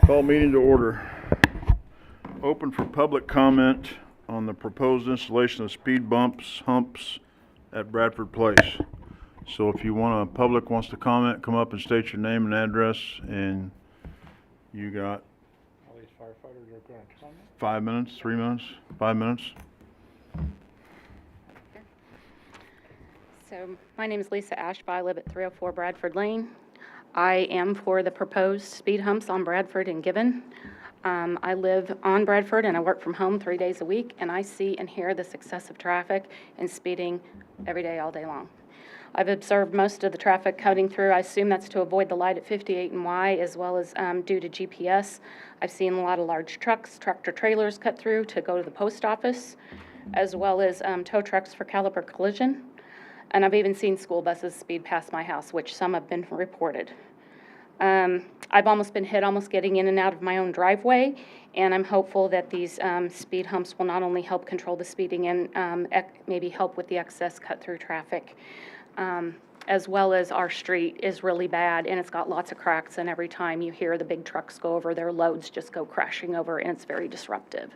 Call meeting to order. Open for public comment on the proposed installation of speed humps at Bradford Place. So if public wants to comment, come up and state your name and address, and you got All these firefighters are going to comment? 5 minutes, 3 minutes, 5 minutes. So my name is Lisa Ashby. I live at 304 Bradford Lane. I am for the proposed speed humps on Bradford and Gibbon. I live on Bradford and I work from home 3 days a week, and I see and hear this excessive traffic and speeding every day, all day long. I've observed most of the traffic cutting through. I assume that's to avoid the light at 58 and Y, as well as due to GPS. I've seen a lot of large trucks, tractor trailers cut through to go to the post office, as well as tow trucks for caliper collision. And I've even seen school buses speed past my house, which some have been reported. I've almost been hit almost getting in and out of my own driveway, and I'm hopeful that these speed humps will not only help control the speeding and maybe help with the excess cut-through traffic, as well as our street is really bad, and it's got lots of cracks, and every time you hear the big trucks go over, their loads just go crashing over, and it's very disruptive.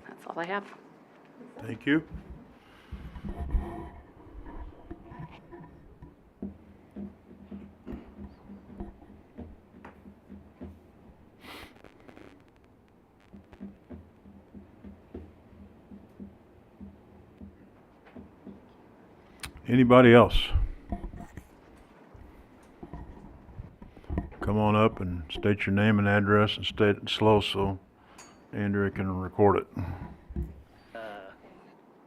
That's all I have. Thank you. Anybody else? Come on up and state your name and address, and state it slow so Andrea can record it.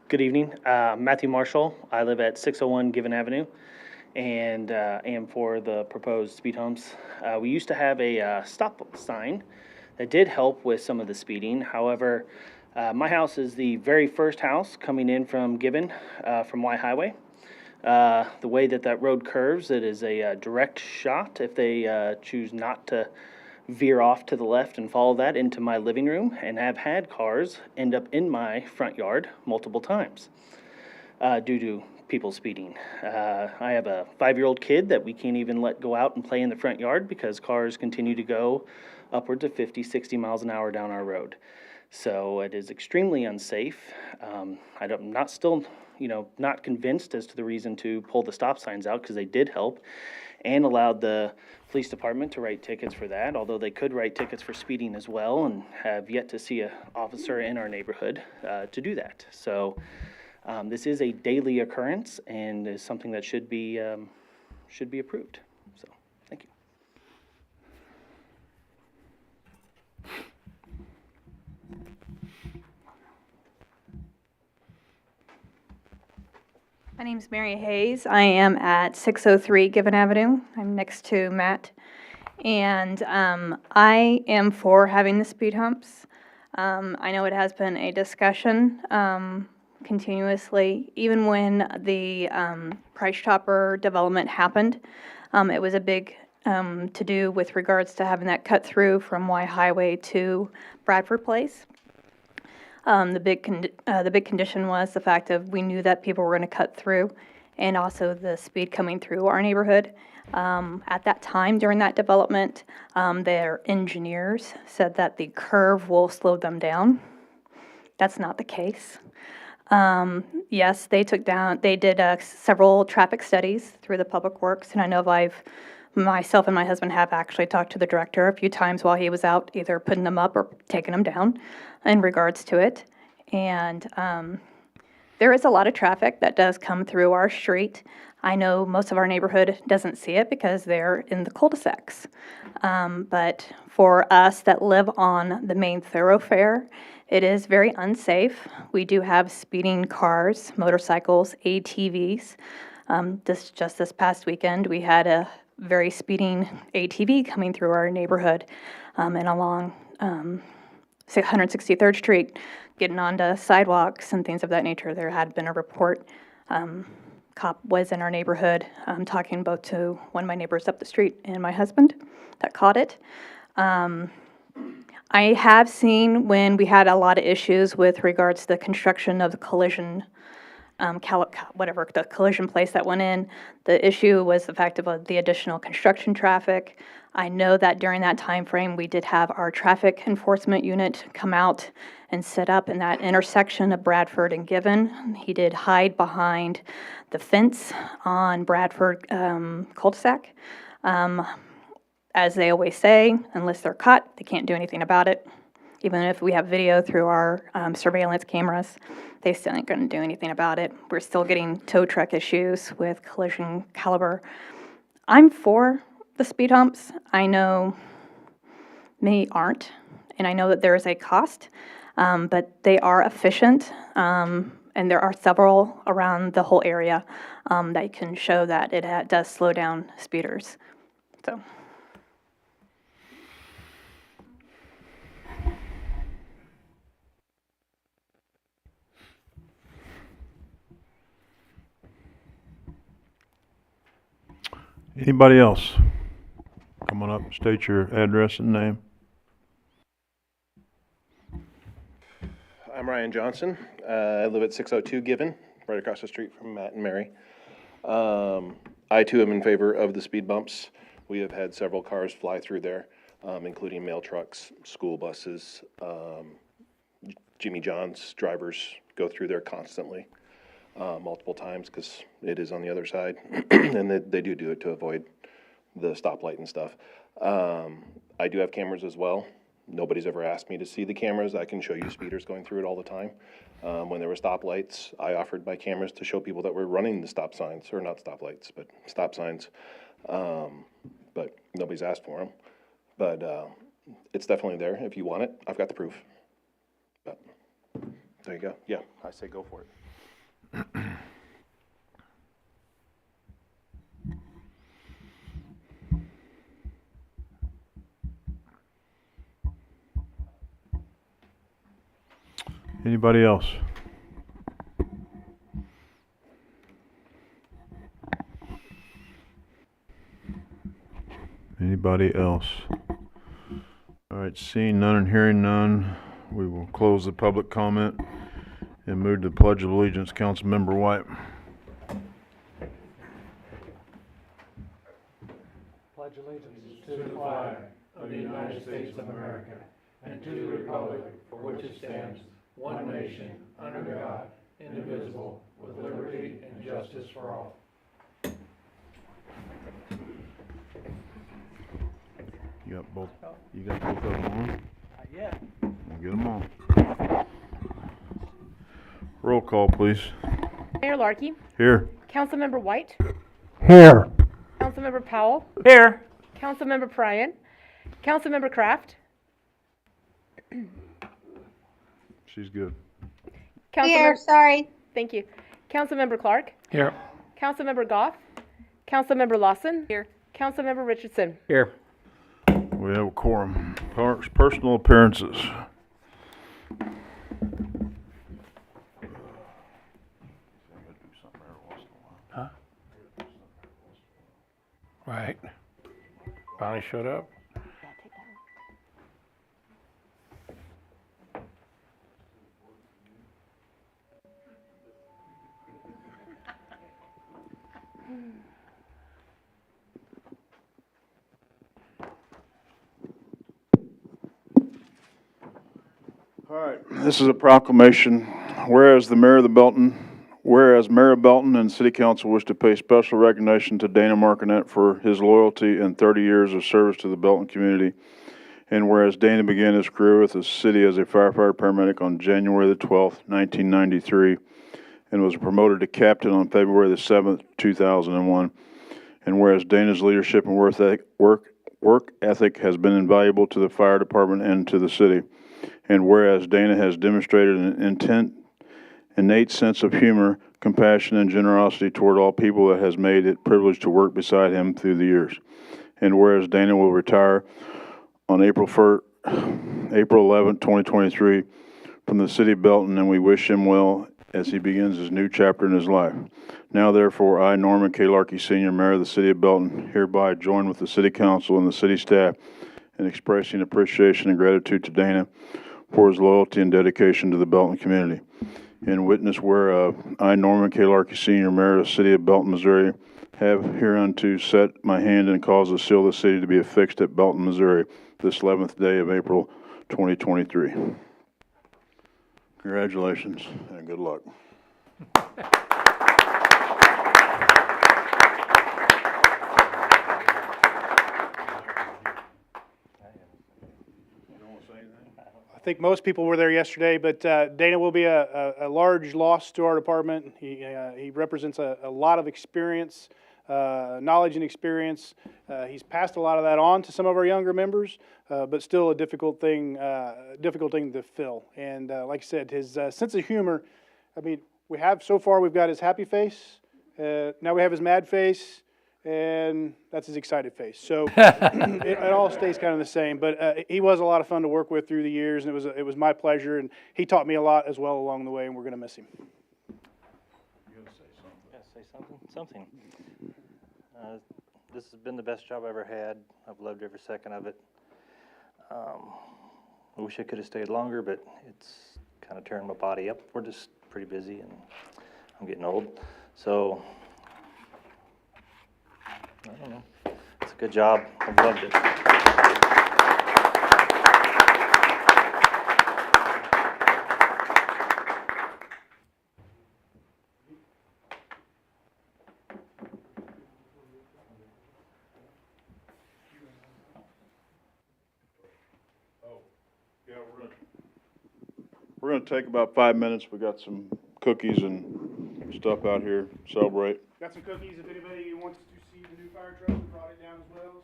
Good evening. Matthew Marshall. I live at 601 Given Avenue and am for the proposed speed humps. We used to have a stop sign that did help with some of the speeding. However, my house is the very first house coming in from Gibbon from Y Highway. The way that road curves, it is a direct shot if they choose not to veer off to the left and follow that into my living room, and have had cars end up in my front yard multiple times due to people speeding. I have a 5-year-old kid that we can't even let go out and play in the front yard because cars continue to go upwards of 50, 60 miles an hour down our road. So it is extremely unsafe. I'm not convinced as to the reason to pull the stop signs out, because they did help and allowed the police department to write tickets for that, although they could write tickets for speeding as well, and have yet to see an officer in our neighborhood to do that. So this is a daily occurrence and is something that should be approved. So thank you. My name's Mary Hayes. I am at 603 Given Avenue. I'm next to Matt. And I am for having the speed humps. I know it has been a discussion continuously. Even when the Price Chopper development happened, it was a big to-do with regards to having that cut through from Y Highway to Bradford Place. The big condition was the fact of we knew that people were going to cut through, and also the speed coming through our neighborhood. At that time, during that development, their engineers said that the curve will slow them down. That's not the case. Yes, they did several traffic studies through the Public Works, and I know myself and my husband have actually talked to the director a few times while he was out, either putting them up or taking them down in regards to it. And there is a lot of traffic that does come through our street. I know most of our neighborhood doesn't see it because they're in the cul-de-sacs. But for us that live on the main thoroughfare, it is very unsafe. We do have speeding cars, motorcycles, ATVs. This past weekend, we had a very speeding ATV coming through our neighborhood and along 163rd Street, getting onto sidewalks and things of that nature. There had been a report. Cop was in our neighborhood talking both to one of my neighbors up the street and my husband that caught it. I have seen when we had a lot of issues with regards to the construction of the collision whatever, the collision place that went in. The issue was the fact of the additional construction traffic. I know that during that time frame, we did have our traffic enforcement unit come out and set up in that intersection of Bradford and Given. He did hide behind the fence on Bradford cul-de-sac. As they always say, unless they're caught, they can't do anything about it. Even if we have video through our surveillance cameras, they still ain't going to do anything about it. We're still getting tow truck issues with collision caliber. I'm for the speed humps. I know many aren't, and I know that there is a cost, but they are efficient, and there are several around the whole area that can show that it does slow down speeders. So. Anybody else? Come on up, state your address and name. I'm Ryan Johnson. I live at 602 Given, right across the street from Matt and Mary. I too am in favor of the speed bumps. We have had several cars fly through there, including mail trucks, school buses, Jimmy John's drivers go through there constantly, multiple times, because it is on the other side, and they do it to avoid the stoplight and stuff. I do have cameras as well. Nobody's ever asked me to see the cameras. I can show you speeders going through it all the time. When there were stoplights, I offered my cameras to show people that were running the stop signs, or not stoplights, but stop signs. But nobody's asked for them. But it's definitely there if you want it. I've got the proof. But there you go. Yeah, I say go for it. Anybody else? Anybody else? All right, seeing none and hearing none, we will close the public comment and move to the Pledge of Allegiance. Councilmember White. Pledge allegiance to the flag of the United States of America and to the republic for which it stands, one nation, under God, indivisible, with liberty and justice for all. You got both of them on? Not yet. We'll get them on. Roll call, please. Mayor Larkey, Here. Councilmember White, Here. Councilmember Powell, Here. Councilmember Pryan, Councilmember Kraft, She's good. Councilmember, sorry. thank you, Councilmember Clark, Here. Councilmember Goff, Councilmember Lawson, here, Councilmember Richardson. Here. We have a quorum. Personal appearances. Huh? Right. Finally showed up. All right, this is a proclamation. Whereas Mayor of Belton and City Council wish to pay special recognition to Dana Martinet for his loyalty and 30 years of service to the Belton community. And whereas Dana began his career with the city as a firefighter paramedic on January the 12th, 1993, and was promoted to captain on February the 7th, 2001. And whereas Dana's leadership and work ethic has been invaluable to the fire department and to the city. And whereas Dana has demonstrated an innate sense of humor, compassion, and generosity toward all people that has made it a privilege to work beside him through the years. And whereas Dana will retire on April 11, 2023 from the city of Belton, and we wish him well as he begins his new chapter in his life. Now, therefore, I, Norman K. Larkey, Sr., Mayor of the City of Belton, hereby join with the City Council and the city staff in expressing appreciation and gratitude to Dana for his loyalty and dedication to the Belton community. in witness whereof, I, Norman K. Larkey Sr., Mayor of the City of Belton, Missouri, have hereunto set my hand and caused the seal of the city to be affixed at Belton, Missouri, this 11th day of April, 2023. Congratulations and good luck. I think most people were there yesterday, but Dana will be a large loss to our department. He represents a lot of experience, knowledge and experience. He's passed a lot of that on to some of our younger members, but still a difficult thing to fill. And like I said, his sense of humor, I mean, we've got his happy face, now we have his mad face, and that's his excited face. So it all stays kind of the same. But he was a lot of fun to work with through the years, and it was my pleasure. And he taught me a lot as well along the way, and we're going to miss him. Yeah, say something. Something. This has been the best job I ever had. I've loved every second of it. I wish I could have stayed longer, but it's kind of tearing my body up. We're just pretty busy, and I'm getting old. So, I don't know. It's a good job. I've loved it. Yeah, we're gonna take about 5 minutes. We got some cookies and stuff out here. Celebrate. Got some cookies if anybody wants to see the new fire truck. We brought it down as well.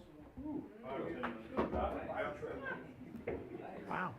Wow.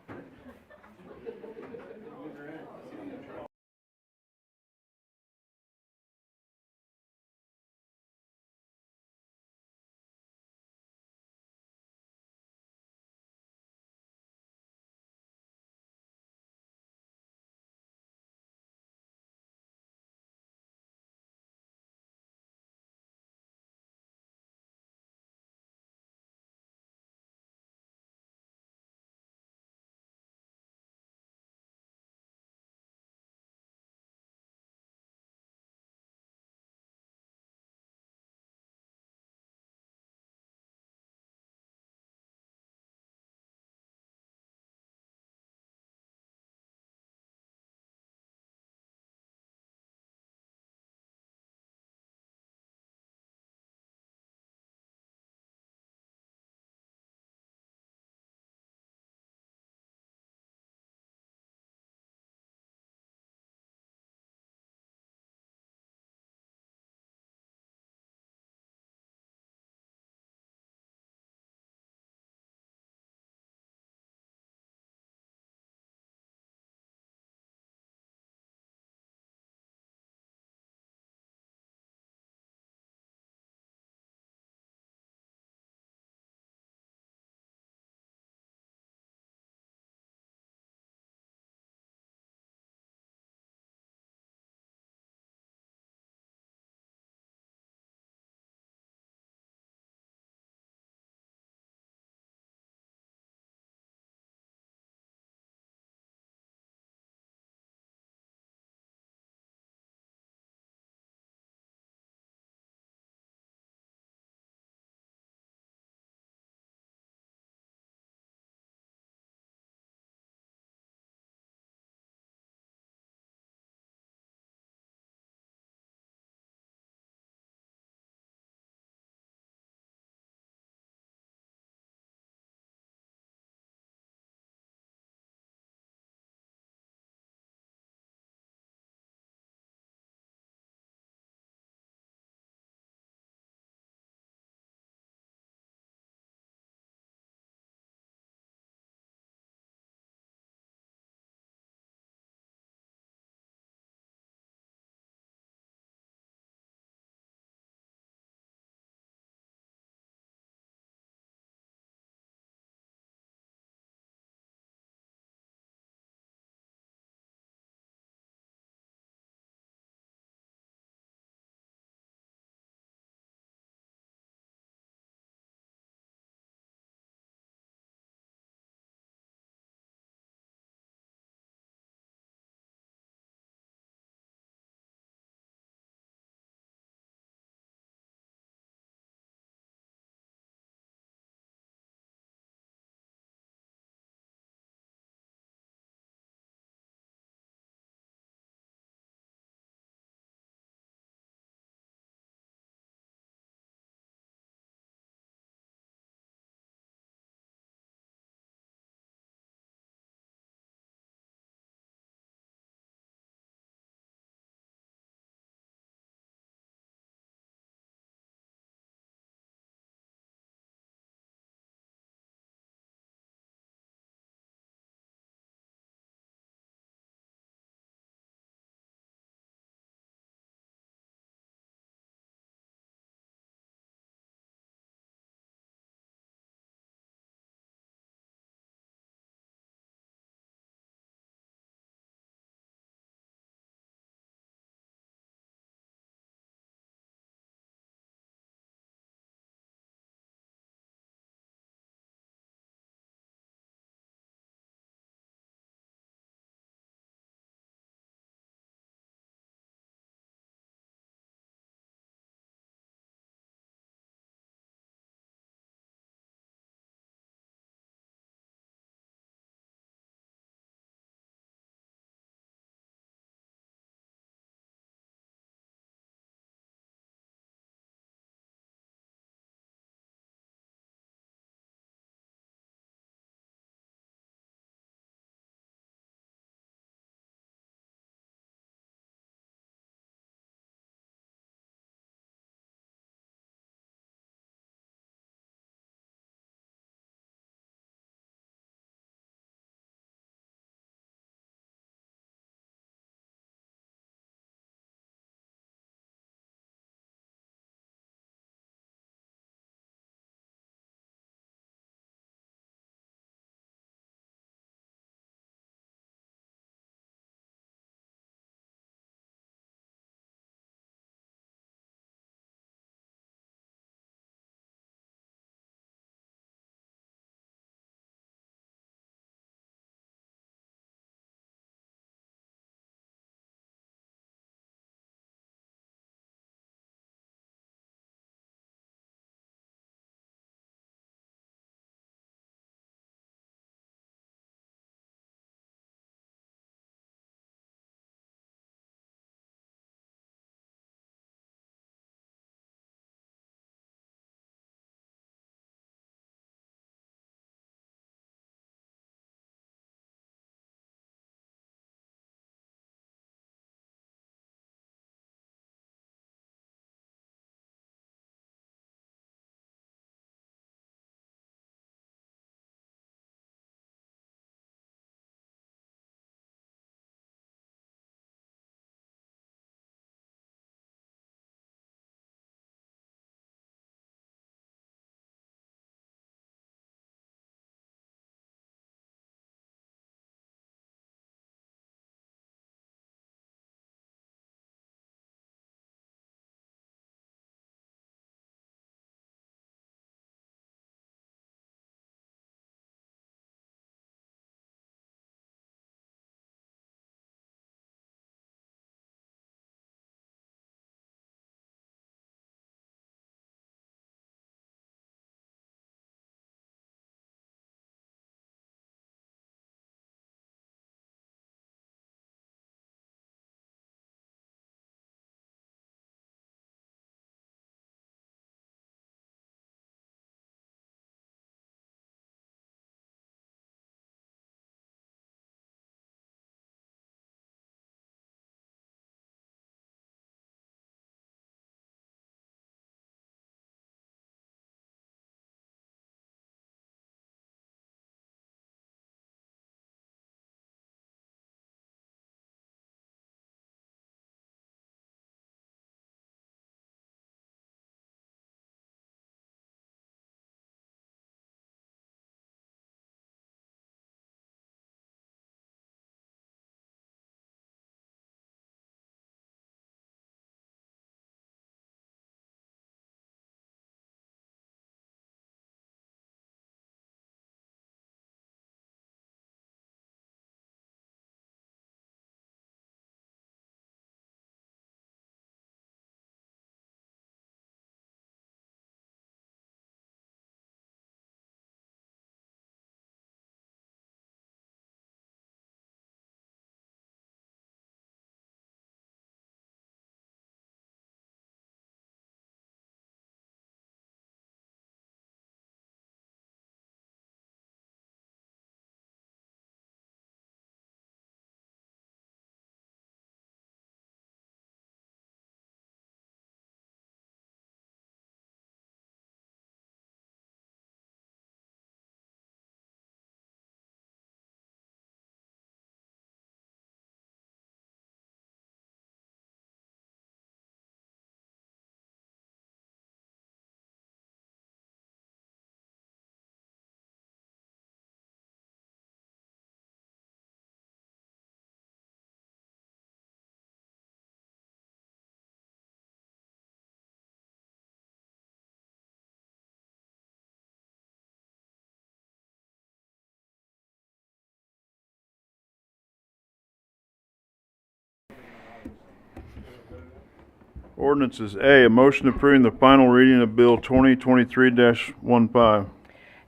Ordinances. A motion approving the final reading of Bill 2023-15.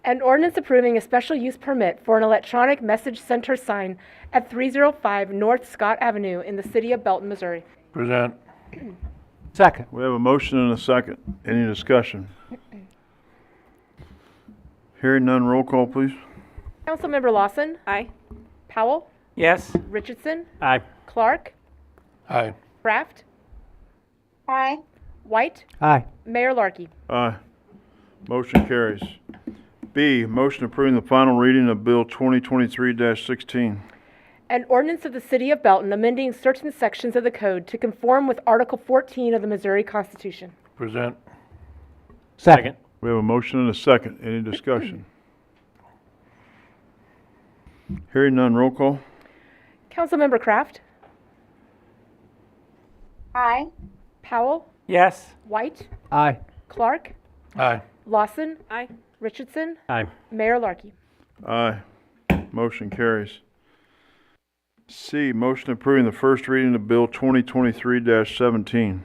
An ordinance approving a special use permit for an electronic message center sign at 305 North Scott Avenue in the city of Belton, Missouri. Present. Second. We have a motion and a second. Any discussion? Hearing none, roll call, please. Councilmember Lawson. Aye. Powell. Yes. Richardson. Aye. Clark. Aye. Kraft. Aye. White. Aye. Mayor Larkey. Aye. Motion carries. B, motion approving the final reading of Bill 2023-16. An ordinance of the city of Belton amending certain sections of the code to conform with Article 14 of the Missouri Constitution. Present. Second. We have a motion and a second. Any discussion? Hearing none, roll call. Councilmember Kraft. Aye. Powell. Yes. White. Aye. Clark. Aye. Lawson. Aye. Richardson. Aye. Mayor Larkey. Aye. Motion carries. C, motion approving the first reading of Bill 2023-17.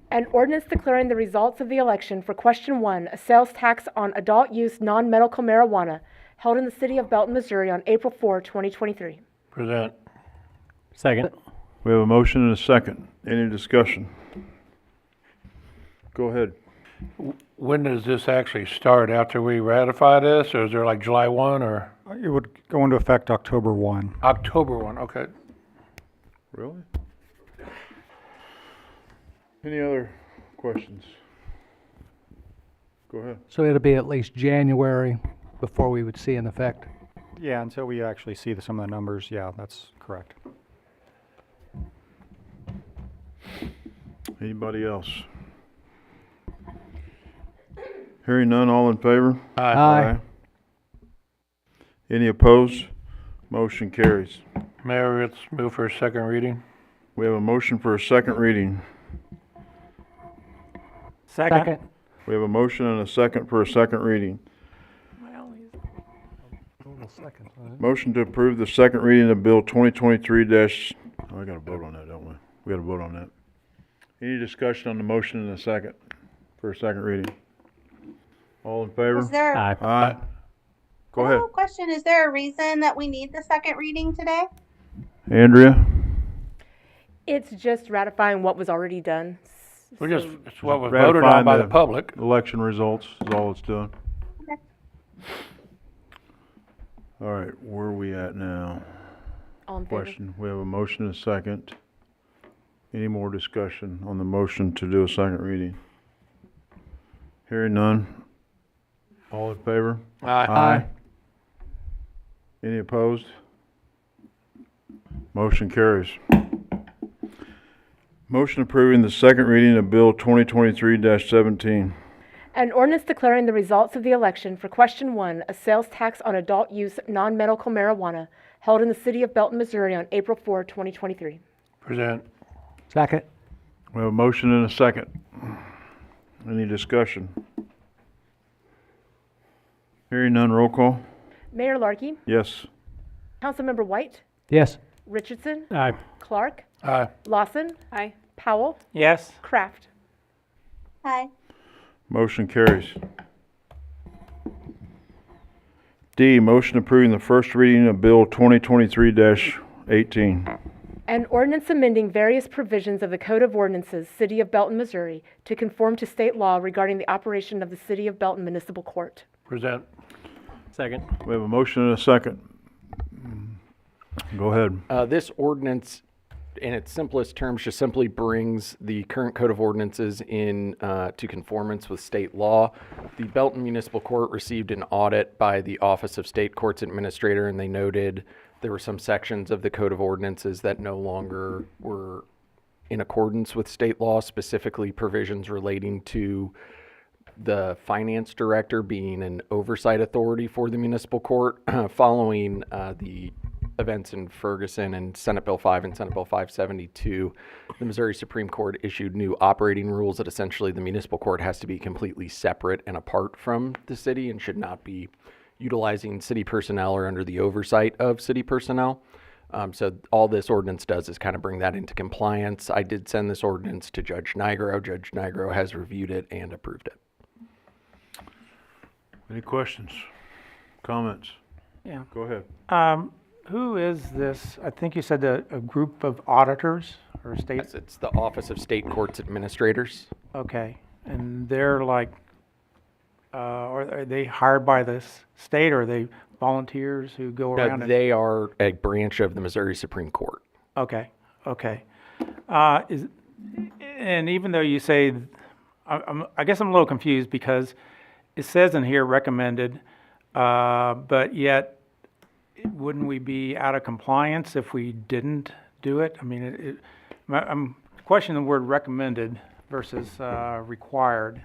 An ordinance declaring the results of the election for question 1, a sales tax on adult use non-medical marijuana, held in the city of Belton, Missouri on April 4, 2023. Present. Second. We have a motion and a second. Any discussion? Go ahead. When does this actually start? After we ratify this, or is there like July 1 or It would go into effect October 1. October 1? Okay. Really? Any other questions? Go ahead. So it'll be at least January before we would see an effect. Yeah, until we actually see some of the numbers, yeah, that's correct. Anybody else? Hearing none, all in favor? Aye. Any opposed? Motion carries. Mayor, let's move for a second reading. We have a motion for a second reading. Second. We have a motion and a second for a second reading. Motion to approve the second reading of Bill 2023 I gotta vote on that, don't we? We gotta vote on that. Any discussion on the motion in a second, for a second reading? All in favor? Is there, Aye. Aye. Go ahead. Question, is there a reason that we need the second reading today? Andrea? It's just ratifying what was already done. It's what was voted on Ratifying by the public. Election results is all it's doing. Okay. All right, where are we at now? All in favor? Question, we have a motion and a second. Any more discussion on the motion to do a second reading? Hearing none. All in favor? Aye. Any opposed? Motion carries. Motion approving the second reading of Bill 2023-17. An ordinance declaring the results of the election for question 1, a sales tax on adult use non-medical marijuana, held in the city of Belton, Missouri on April 4, 2023. Present. Second. We have a motion and a second. Any discussion? Hearing none, roll call. Mayor Larkey, Yes. Councilmember White, Yes. Richardson, Aye. Clark, Aye. Lawson, Aye. Powell, Yes. Kraft. Aye. Motion carries. D, motion approving the first reading of Bill 2023-18. An ordinance amending various provisions of the Code of Ordinances, City of Belton, Missouri, to conform to state law regarding the operation of the City of Belton Municipal Court. Present. Second. We have a motion and a second. Go ahead. This ordinance, in its simplest terms, just simply brings the current Code of Ordinances in to conformance with state law. The Belton Municipal Court received an audit by the Office of State Courts Administrator, and they noted there were some sections of the Code of Ordinances that no longer were in accordance with state law, specifically provisions relating to the finance director being an oversight authority for the municipal court. Following the events in Ferguson and Senate Bill 5 and Senate Bill 572, the Missouri Supreme Court issued new operating rules that essentially the municipal court has to be completely separate and apart from the city and should not be utilizing city personnel or under the oversight of city personnel. So all this ordinance does is kind of bring that into compliance. I did send this ordinance to Judge Nigro. Judge Nigro has reviewed it and approved it. Any questions, comments? Yeah. Go ahead. Who is this? I think you said a group of auditors or state? Yes, it's the Office of State Courts Administrators. Okay, and they're like, are they hired by the state, or are they volunteers who go around? They are a branch of the Missouri Supreme Court. Okay, okay. And even though you say, I guess I'm a little confused because it says in here recommended, but yet wouldn't we be out of compliance if we didn't do it? I mean, I'm questioning the word recommended versus required.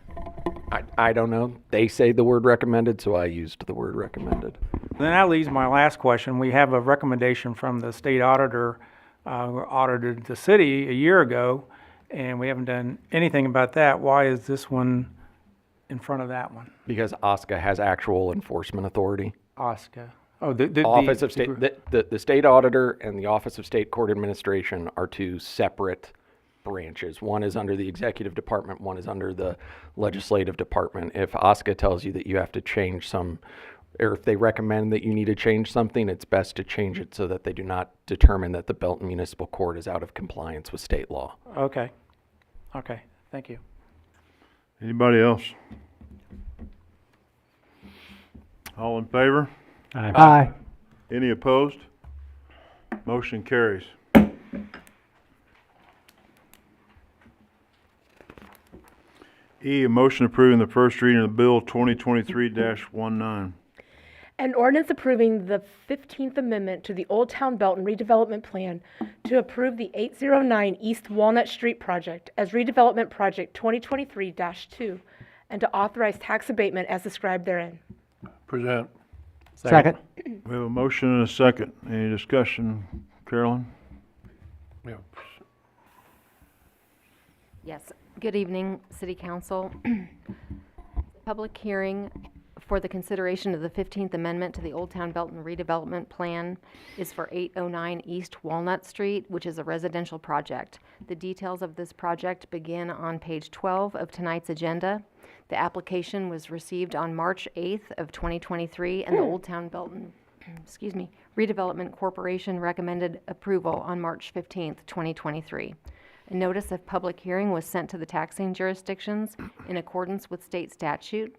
I don't know. They say the word recommended, so I used the word recommended. Then that leaves my last question. We have a recommendation from the state auditor who audited the city a year ago, and we haven't done anything about that. Why is this one in front of that one? Because OSCA has actual enforcement authority. OSCA. Oh, the Office of State, the state auditor and the Office of State Court Administration are two separate branches. One is under the executive department, one is under the legislative department. If OSCA tells you that you have to change some, or if they recommend that you need to change something, it's best to change it so that they do not determine that the Belton Municipal Court is out of compliance with state law. Okay. Okay. Thank you. Anybody else? All in favor? Aye. Any opposed? Motion carries. E, a motion approving the first reading of Bill 2023-19. An ordinance approving the 15th Amendment to the Old Town Belton redevelopment plan to approve the 809 East Walnut Street project as redevelopment project 2023-2 and to authorize tax abatement as described therein. Present. Second. We have a motion and a second. Any discussion, Carolyn? Yes. Good evening, City Council. Public hearing for the consideration of the 15th Amendment to the Old Town Belton redevelopment plan is for 809 East Walnut Street, which is a residential project. The details of this project begin on page 12 of tonight's agenda. The application was received on March 8th of 2023, and the Old Town Belton, Redevelopment Corporation recommended approval on March 15th, 2023. A notice of public hearing was sent to the taxing jurisdictions in accordance with state statute.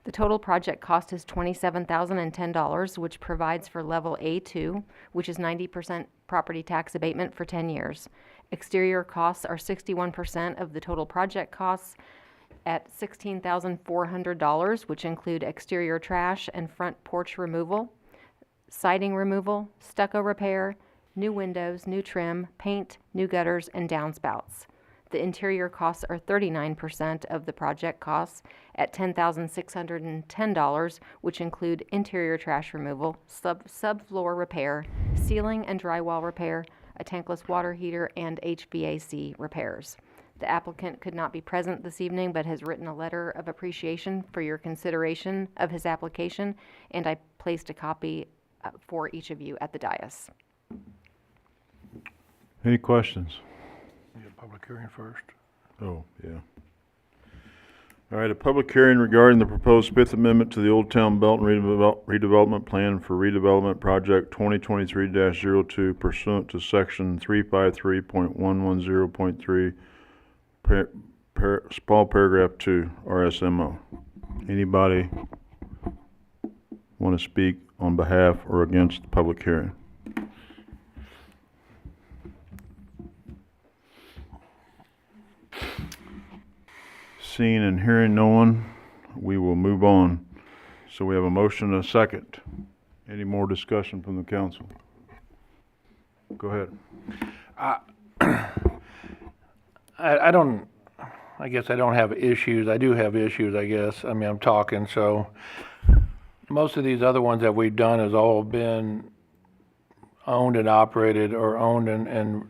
The total project cost is $27,010, which provides for level A2, which is 90% property tax abatement for 10 years. Exterior costs are 61% of the total project costs at $16,400, which include exterior trash and front porch removal, siding removal, stucco repair, new windows, new trim, paint, new gutters, and downspouts. The interior costs are 39% of the project costs at $10,610, which include interior trash removal, subfloor repair, ceiling and drywall repair, a tankless water heater, and HVAC repairs. The applicant could not be present this evening, but has written a letter of appreciation for your consideration of his application, and I placed a copy for each of you at the dais. Any questions? Public hearing first. Oh, yeah. All right, a public hearing regarding the proposed Fifth Amendment to the Old Town Belton redevelopment plan for redevelopment project 2023-02 pursuant to section 353.110.3, small paragraph 2, RSMO. Anybody want to speak on behalf or against the public hearing? Seeing and hearing no one, we will move on. So we have a motion and a second. Any more discussion from the council? Go ahead. I guess I don't have issues. I do have issues, I guess. I mean, I'm talking, so most of these other ones that we've done has all been owned and operated, or owned and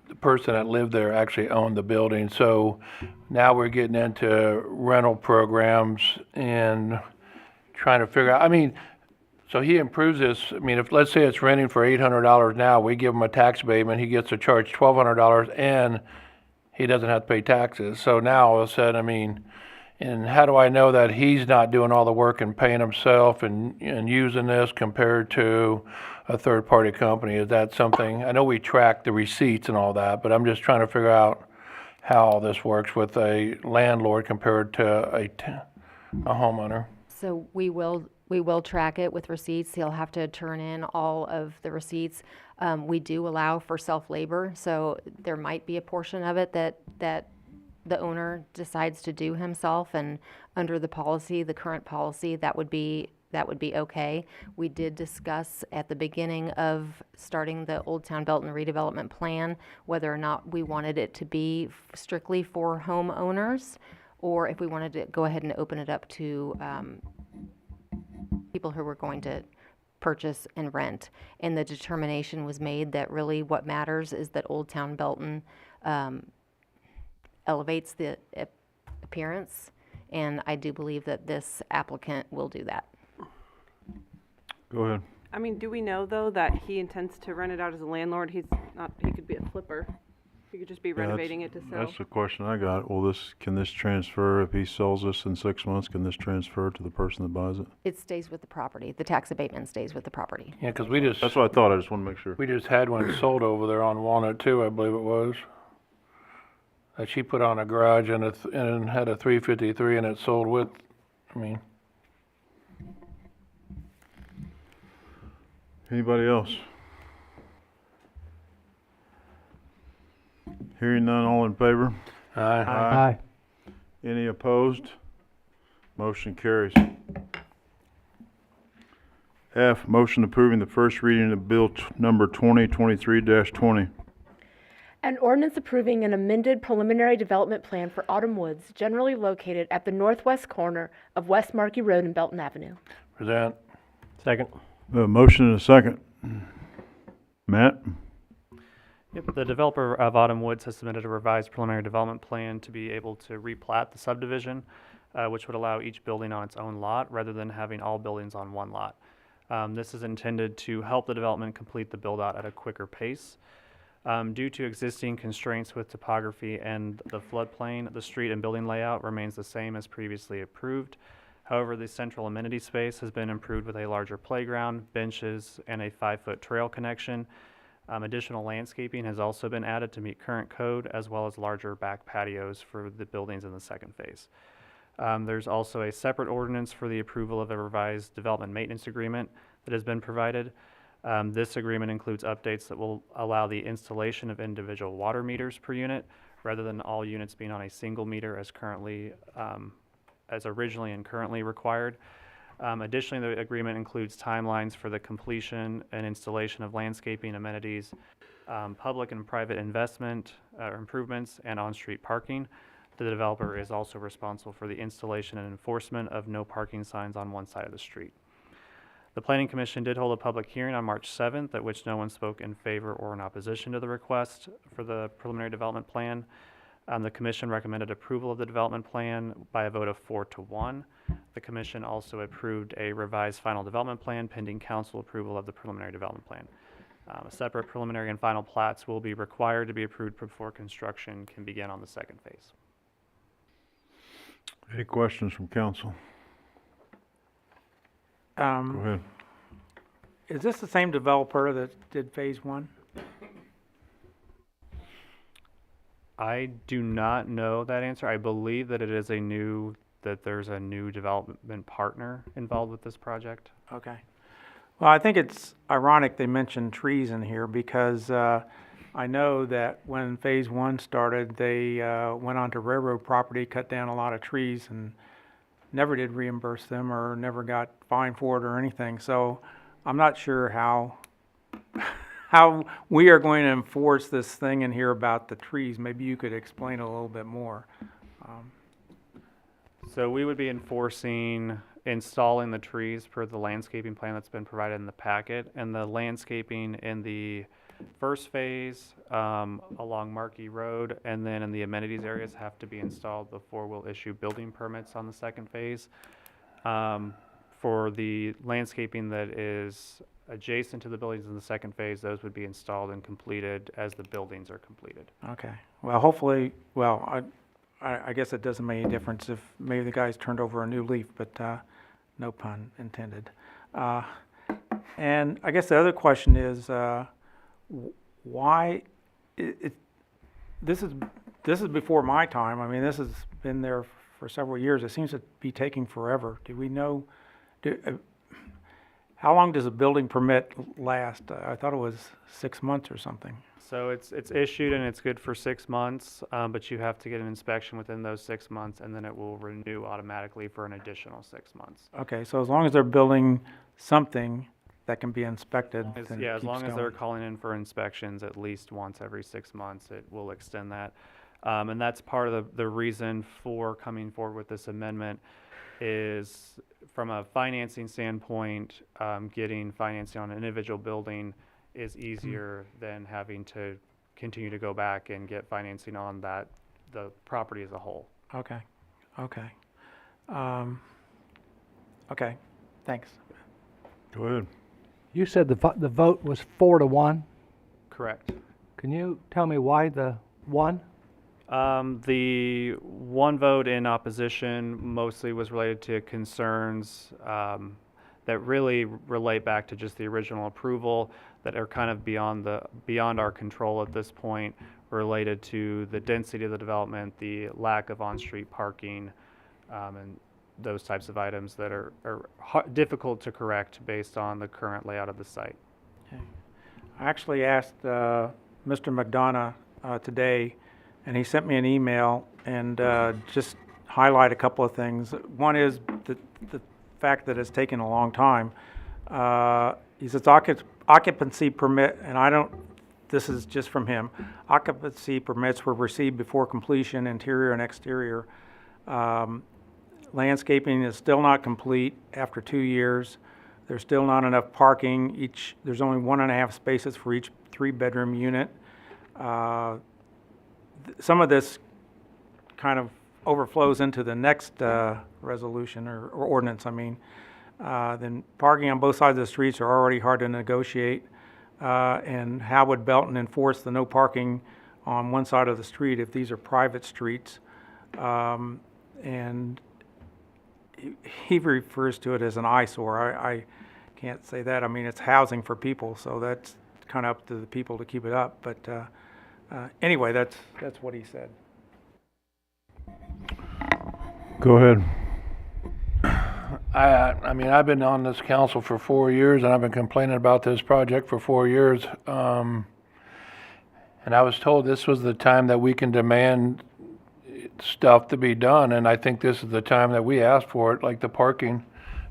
the person that lived there actually owned the building. So now we're getting into rental programs and trying to figure out, I mean, So he improves this, I mean, if, let's say it's renting for $800 now, we give him a tax abatement, he gets to charge $1,200 and he doesn't have to pay taxes. So now all of a sudden, I mean, and how do I know that he's not doing all the work and paying himself and using this compared to a third-party company? Is that something, I know we track the receipts and all that, but I'm just trying to figure out how this works with a landlord compared to a homeowner. So we will track it with receipts. He'll have to turn in all of the receipts. We do allow for self-labor, so there might be a portion of it that the owner decides to do himself, and under the policy, the current policy, that would be okay. We did discuss at the beginning of starting the Old Town Belton redevelopment plan whether or not we wanted it to be strictly for homeowners, or if we wanted to go ahead and open it up to people who were going to purchase and rent. And the determination was made that really what matters is that Old Town Belton elevates the appearance, and I do believe that this applicant will do that. Go ahead. I mean, do we know, though, that he intends to rent it out as a landlord? He could be a flipper. He could just be renovating it to sell. That's the question I got. Can this transfer, if he sells this in 6 months, can this transfer to the person that buys it? It stays with the property. The tax abatement stays with the property. Yeah, because we just, That's what I thought. I just want to make sure. we just had one sold over there on Walnut too, I believe it was. That she put on a garage and and had a 353 and it sold with, I mean. Anybody else? Hearing none, all in favor? Aye. Aye. Any opposed? Motion carries. F, motion approving the first reading of Bill number 2023-20. An ordinance approving an amended preliminary development plan for Autumn Woods, generally located at the northwest corner of West Markey Road and Belton Avenue. Present. Second. A motion and a second. Matt? Yep, the developer of Autumn Woods has submitted a revised preliminary development plan to be able to replat the subdivision, which would allow each building on its own lot rather than having all buildings on one lot. This is intended to help the development complete the build-out at a quicker pace. Due to existing constraints with topography and the floodplain, the street and building layout remains the same as previously approved. However, the central amenity space has been improved with a larger playground, benches, and a 5-foot trail connection. Additional landscaping has also been added to meet current code, as well as larger back patios for the buildings in the second phase. There's also a separate ordinance for the approval of a revised development maintenance agreement that has been provided. This agreement includes updates that will allow the installation of individual water meters per unit, rather than all units being on a single meter as originally and currently required. Additionally, the agreement includes timelines for the completion and installation of landscaping amenities, public and private investment improvements, and on-street parking. The developer is also responsible for the installation and enforcement of no parking signs on one side of the street. The Planning Commission did hold a public hearing on March 7th, at which no one spoke in favor or in opposition to the request for the preliminary development plan. The Commission recommended approval of the development plan by a vote of 4-1. The Commission also approved a revised final development plan pending council approval of the preliminary development plan. Separate preliminary and final plats will be required to be approved before construction can begin on the second phase. Any questions from council? Go ahead. Is this the same developer that did phase one? I do not know that answer. I believe that there's a new development partner involved with this project. Okay. Well, I think it's ironic they mentioned trees in here because I know that when phase one started, they went onto railroad property, cut down a lot of trees, and never did reimburse them or never got fined for it or anything. So I'm not sure how we are going to enforce this thing in here about the trees. Maybe you could explain a little bit more. So we would be installing the trees per the landscaping plan that's been provided in the packet, and the landscaping in the first phase along Markey Road and then in the amenities areas have to be installed before we'll issue building permits on the second phase. for the landscaping that is adjacent to the buildings in the second phase, those would be installed and completed as the buildings are completed. Okay. Well, hopefully, well, I guess it doesn't make any difference if maybe the guys turned over a new leaf, but no pun intended. And I guess the other question is, why, this is before my time. I mean, this has been there for several years. It seems to be taking forever. Do we know, how long does a building permit last? I thought it was 6 months or something. So it's issued and it's good for 6 months, but you have to get an inspection within those 6 months, and then it will renew automatically for an additional 6 months. Okay, so as long as they're building something that can be inspected, then Yeah, it as keeps long as they're going. calling in for inspections at least once every 6 months, it will extend that. And that's part of the reason for coming forward with this amendment is from a financing standpoint, getting financing on an individual building is easier than having to continue to go back and get financing on the property as a whole. Okay, okay. Okay, thanks. Go ahead. You said the vote was 4-1. Correct. Can you tell me why the 1? The one vote in opposition mostly was related to concerns that really relate back to just the original approval that are kind of beyond our control at this point, related to the density of the development, the lack of on-street parking, and those types of items that are difficult to correct based on the current layout of the site. Okay. I actually asked Mr. McDonough today, and he sent me an email and just highlight a couple of things. One is the fact that it's taken a long time. He says occupancy permit, and this is just from him, occupancy permits were received before completion, interior and exterior. Landscaping is still not complete after 2 years. There's still not enough parking. There's only 1.5 spaces for each 3-bedroom unit. Some of this kind of overflows into the next resolution or ordinance, I mean. Then parking on both sides of the streets are already hard to negotiate. And how would Belton enforce the no parking on one side of the street if these are private streets? And he refers to it as an eyesore. I can't say that. I mean, it's housing for people, so that's kind of up to the people to keep it up. But anyway, that's what he said. Go ahead. I mean, I've been on this council for 4 years, and I've been complaining about this project for 4 years. And I was told this was the time that we can demand stuff to be done, and I think this is the time that we asked for it, like the parking.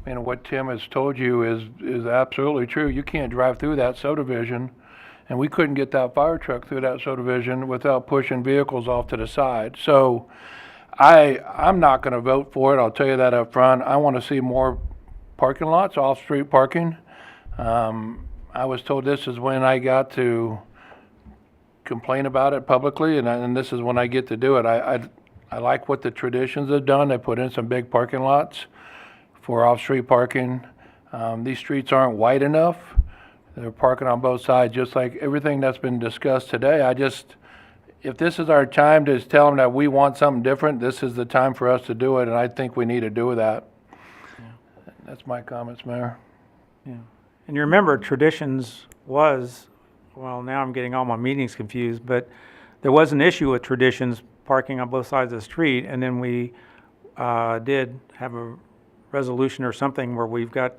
I mean, what Tim has told you is absolutely true. You can't drive through that subdivision, and we couldn't get that fire truck through that subdivision without pushing vehicles off to the side. So I'm not going to vote for it. I'll tell you that up front. I want to see more parking lots, off-street parking. I was told this is when I got to complain about it publicly, and this is when I get to do it. I like what the Traditions have done. They put in some big parking lots for off-street parking. These streets aren't wide enough. They're parking on both sides, just like everything that's been discussed today. If this is our time to tell them that we want something different, this is the time for us to do it, and I think we need to do that. Yeah. That's my comments, Mayor. Yeah. And you remember, Traditions was, well, now I'm getting all my meetings confused, but there was an issue with Traditions parking on both sides of the street, and then we did have a resolution or something where we've got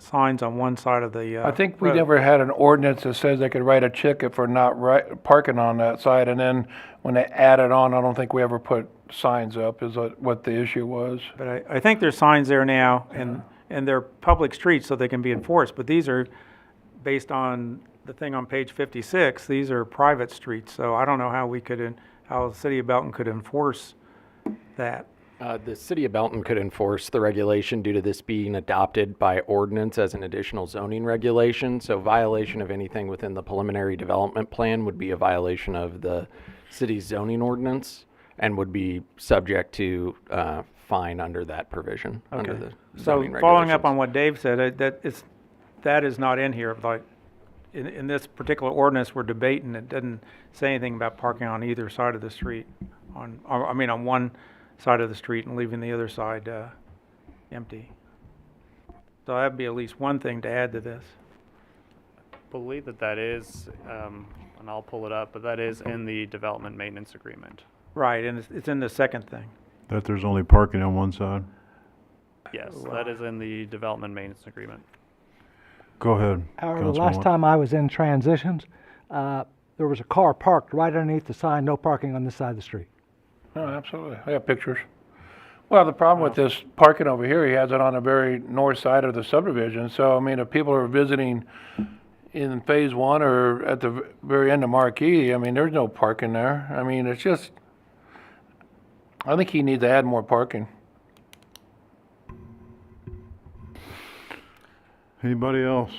signs on one side of the I think we road. never had an ordinance that says they could write a ticket for not parking on that side, and then when they added on, I don't think we ever put signs up, is what the issue was. But I think there's signs there now, and they're public streets, so they can be enforced, but these are based on the thing on page 56, these are private streets, so I don't know how how the city of Belton could enforce that. The city of Belton could enforce the regulation due to this being adopted by ordinance as an additional zoning regulation. So violation of anything within the preliminary development plan would be a violation of the city's zoning ordinance and would be subject to fine under that provision, under Okay. the So zoning following up regulations. on what Dave said, that is not in here, like, in this particular ordinance we're debating, it doesn't say anything about parking on either side of the street, on one side of the street and leaving the other side, empty. So that'd be at least one thing to add to this. Believe that is, and I'll pull it up, but that is in the development maintenance agreement. Right, and it's in the second thing. That there's only parking on one side? Yes, that is in the development maintenance agreement. Go ahead. However, the Councilman last Watt. time I was in transitions, there was a car parked right underneath the sign, no parking on this side of the street. Oh, absolutely. I have pictures. Well, the problem with this parking over here, he has it on the very north side of the subdivision. So, I mean, if people are visiting in phase one or at the very end of Marquee, I mean, there's no parking there. I mean, it's just, I think he needs to add more parking. Anybody else?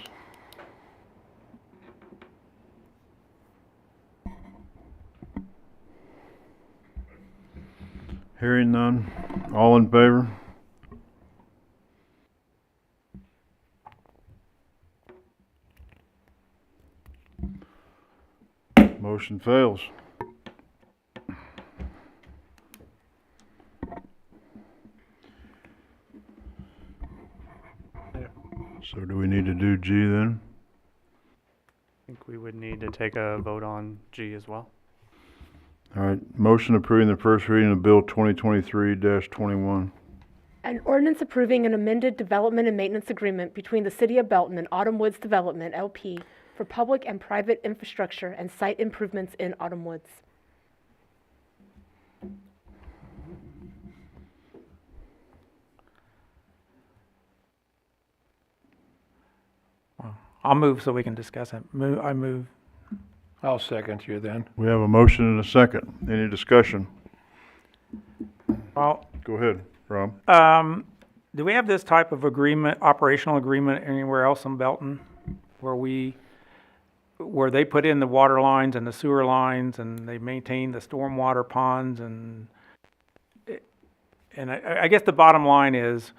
Hearing none. All in favor? Motion fails. So do we need to do G then? I think we would need to take a vote on G as well. All right, motion approving the first reading of Bill 2023-21. An ordinance approving an amended development and maintenance agreement between the City of Belton and Autumn Woods Development, LP, for public and private infrastructure and site improvements in Autumn Woods. I'll move so we can discuss it. I move. I'll second you then. We have a motion and a second. Any discussion? Well, Go ahead, Rob. do we have this type of agreement, operational agreement, anywhere else in Belton? Where they put in the water lines and the sewer lines and they maintain the stormwater ponds and I guess the bottom line is,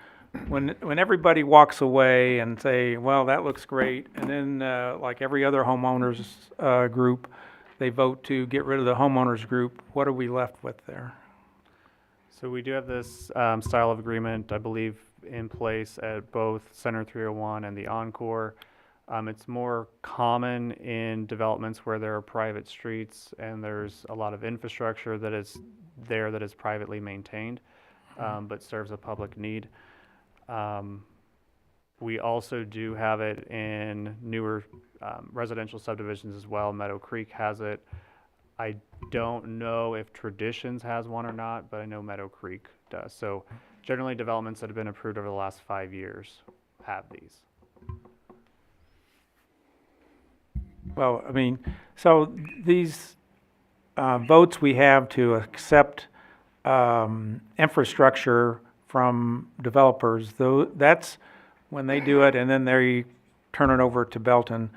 when everybody walks away and say, well, that looks great, and then, like every other homeowners, group, they vote to get rid of the homeowners group, what are we left with there? So we do have this style of agreement, I believe, in place at both Center 301 and the Encore. It's more common in developments where there are private streets and there's a lot of infrastructure that is there that is privately maintained, but serves a public need. We also do have it in newer residential subdivisions as well. Meadow Creek has it. I don't know if Traditions has one or not, but I know Meadow Creek does. So generally developments that have been approved over the last 5 years have these. Well, I mean, so these votes we have to accept infrastructure from developers, though, that's when they do it and then they turn it over to Belton.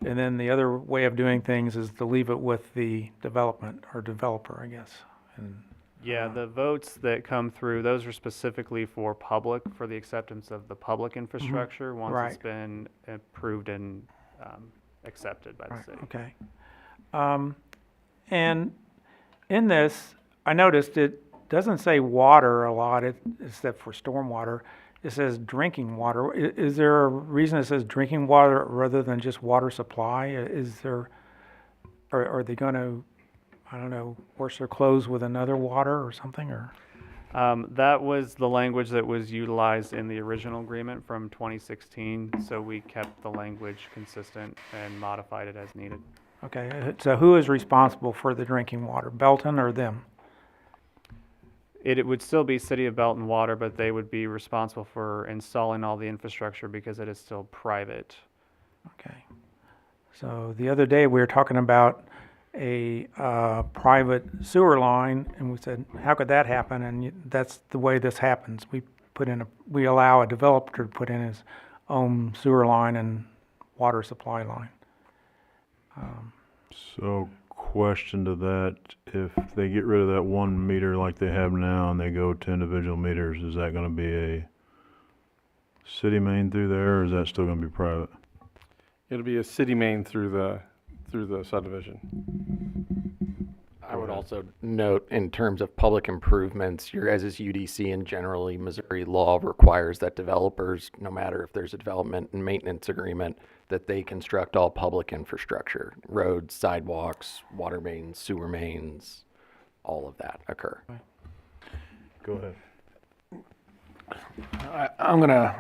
And then the other way of doing things is to leave it with the development or developer, I guess. And Yeah, the votes that come through, those are specifically for the acceptance of the public infrastructure once it's Right. been approved and accepted by the Right, city. okay. And in this, I noticed it doesn't say water a lot, except for stormwater. It says drinking water. Is there a reason it says drinking water rather than just water supply? Are they going to, I don't know, wash their clothes with another water or something, or? That was the language that was utilized in the original agreement from 2016, so we kept the language consistent and modified it as needed. Okay, so who is responsible for the drinking water, Belton or them? It would still be City of Belton Water, but they would be responsible for installing all the infrastructure because it is still private. Okay. So the other day, we were talking about a private sewer line, and we said, how could that happen? And that's the way this happens. We allow a developer to put in his own sewer line and water supply line. So question to that. If they get rid of that 1 meter like they have now and they go to individual meters, is that gonna be a city main through there, or is that still gonna be private? It'll be a city main through the subdivision. I would also note, in terms of public improvements, your guys' UDC and generally Missouri law requires that developers, no matter if there's a development and maintenance agreement, that they construct all public infrastructure, roads, sidewalks, water mains, sewer mains, all of that occur. Go ahead.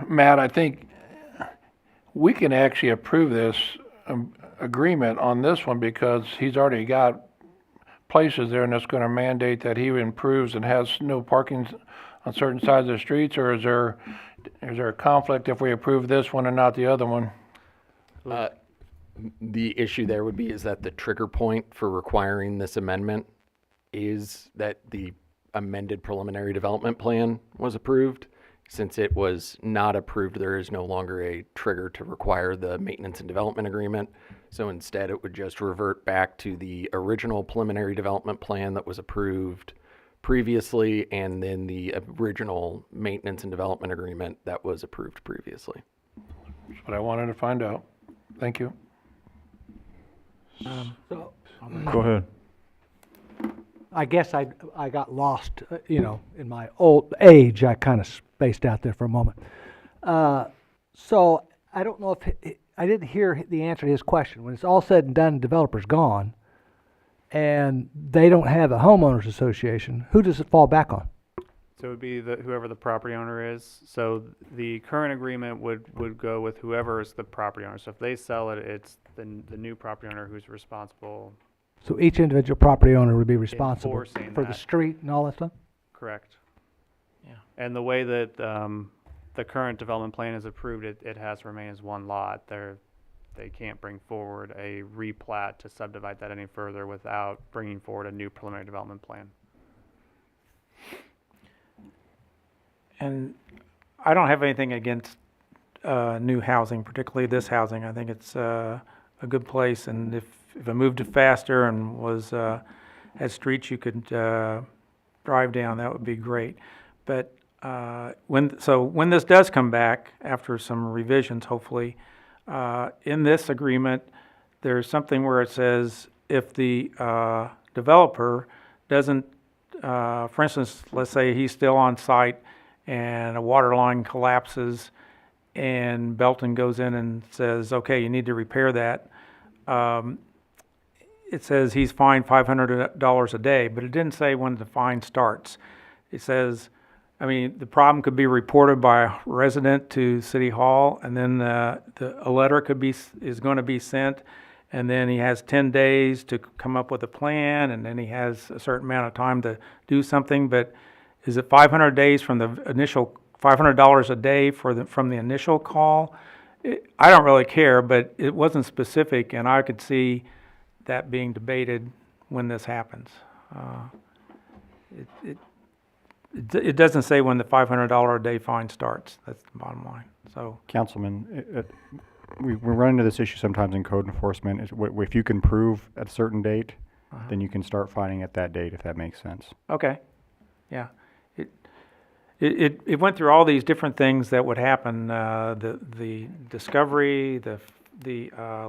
Matt, I think we can actually approve this agreement on this one because he's already got places there and it's going to mandate that he improves and has no parking on certain sides of the streets, or is there a conflict if we approve this one and not the other one? The issue there would be is that the trigger point for requiring this amendment is that the amended preliminary development plan was approved. Since it was not approved, there is no longer a trigger to require the maintenance and development agreement. So instead, it would just revert back to the original preliminary development plan that was approved previously, and then the original maintenance and development agreement that was approved previously. That's what I wanted to find out. Thank you. So, Go ahead. I guess I got lost, in my old age, I kind of spaced out there for a moment. So I don't know if, I didn't hear the answer to his question. When it's all said and done, the developer's gone, and they don't have a homeowners association, who does it fall back on? So it would be whoever the property owner is. So the current agreement would go with whoever is the property owner. So if they sell it, it's the new property owner who's responsible. So each individual property owner would be responsible Enforcing for the that. street and all that stuff? Correct. Yeah. And the way that the current development plan is approved, it has to remain as one lot. They can't bring forward a replat to subdivide that any further without bringing forward a new preliminary development plan. And I don't have anything against new housing, particularly this housing. I think it's a good place, and if it moved faster and was had streets you could drive down, that would be great. But when this does come back after some revisions, hopefully, in this agreement, there's something where it says if the developer doesn't, for instance, let's say he's still on site and a water line collapses and Belton goes in and says, okay, you need to repair that. It says he's fined $500 a day, but it didn't say when the fine starts. It says, the problem could be reported by a resident to City Hall, and then a letter is going to be sent, and then he has 10 days to come up with a plan, and then he has a certain amount of time to do something. But is it 500 days from the initial, $500 a day from the initial call? I don't really care, but it wasn't specific, and I could see that being debated when this happens. It doesn't say when the $500 a day fine starts. That's the bottom line. So, Councilman, we run into this issue sometimes in code enforcement. If you can prove at a certain date, then you can start fining at that date, if that makes sense. okay, yeah. It went through all these different things that would happen, the discovery, the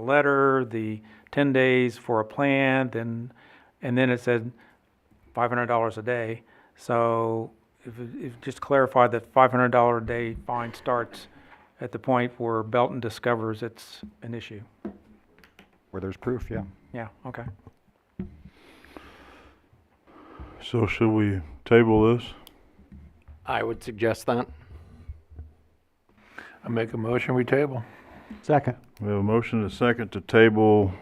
letter, the 10 days for a plan, and then it said $500 a day. So if just clarify that $500 a day fine starts at the point where Belton discovers it's an issue. Where there's proof, yeah. Yeah, okay. So should we table this? I would suggest that. I make a motion, we table. Second. We have a motion and a second to table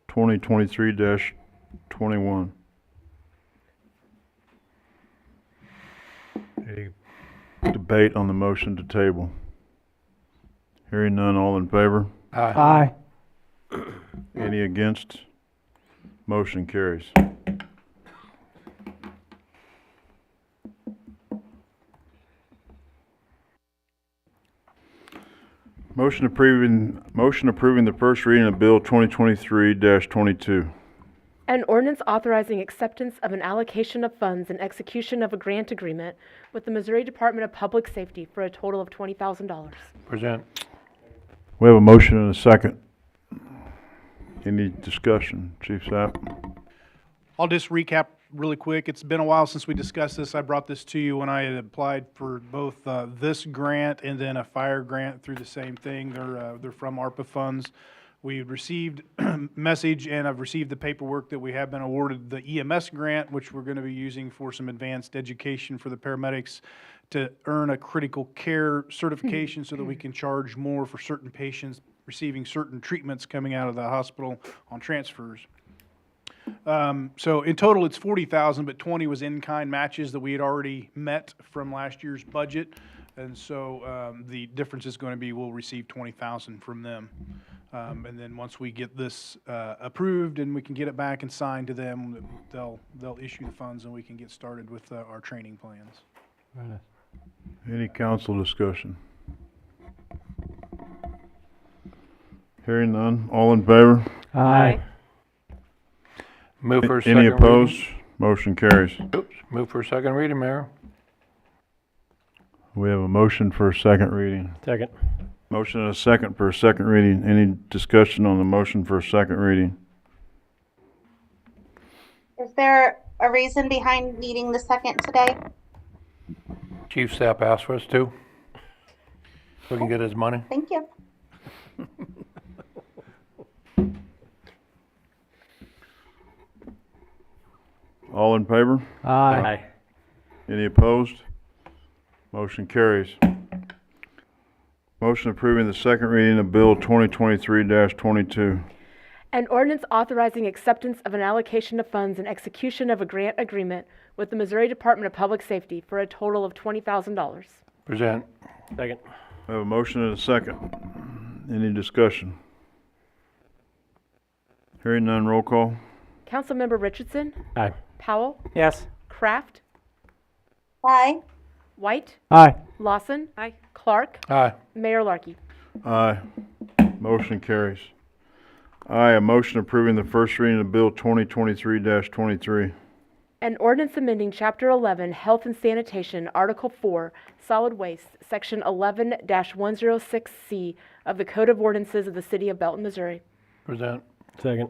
2023-21. Any debate on the motion to table? Hearing none, all in favor? Aye. Any against? Motion carries. Motion approving the first reading of Bill 2023-22. An ordinance authorizing acceptance of an allocation of funds and execution of a grant agreement with the Missouri Department of Public Safety for a total of $20,000. Present. We have a motion and a second. Any discussion, Chief Sapp? I'll just recap really quick. It's been a while since we discussed this. I brought this to you when I had applied for both this grant and then a fire grant through the same thing. They're from ARPA funds. We received message, and I've received the paperwork that we have been awarded the EMS grant, which we're going to be using for some advanced education for the paramedics to earn a critical care certification so that we can charge more for certain patients receiving certain treatments coming out of the hospital on transfers. So in total, it's 40,000, but 20 was in-kind matches that we had already met from last year's budget. And so the difference is going to be we'll receive 20,000 from them. And then once we get this approved and we can get it back and signed to them, they'll issue the funds and we can get started with our training plans. Any council discussion? Hearing none, all in favor? Aye. Move for second Any reading. opposed? Motion carries. Oops, move for second reading, Mayor. We have a motion for a second reading. Second. Motion and a second for a second reading. Any discussion on the motion for a second reading? Is there a reason behind needing the second today? Chief Sapp asked for us to. So we can get his money. Thank you. All in favor? Aye. Any opposed? Motion carries. Motion approving the second reading of Bill 2023-22. An ordinance authorizing acceptance of an allocation of funds and execution of a grant agreement with the Missouri Department of Public Safety for a total of $20,000. Present. Second. I have a motion and a second. Any discussion? Hearing none, roll call. Councilmember Richardson? Aye. Powell? Yes. Kraft? Aye. White? Aye. Lawson? Aye. Clark? Aye. Mayor Larkey. Aye. Motion carries. Aye, a motion approving the first reading of Bill 2023-23. An ordinance amending Chapter 11, Health and Sanitation, Article 4, Solid Waste, Section 11-106C of the Code of Ordinances of the City of Belton, Missouri. Present. Second.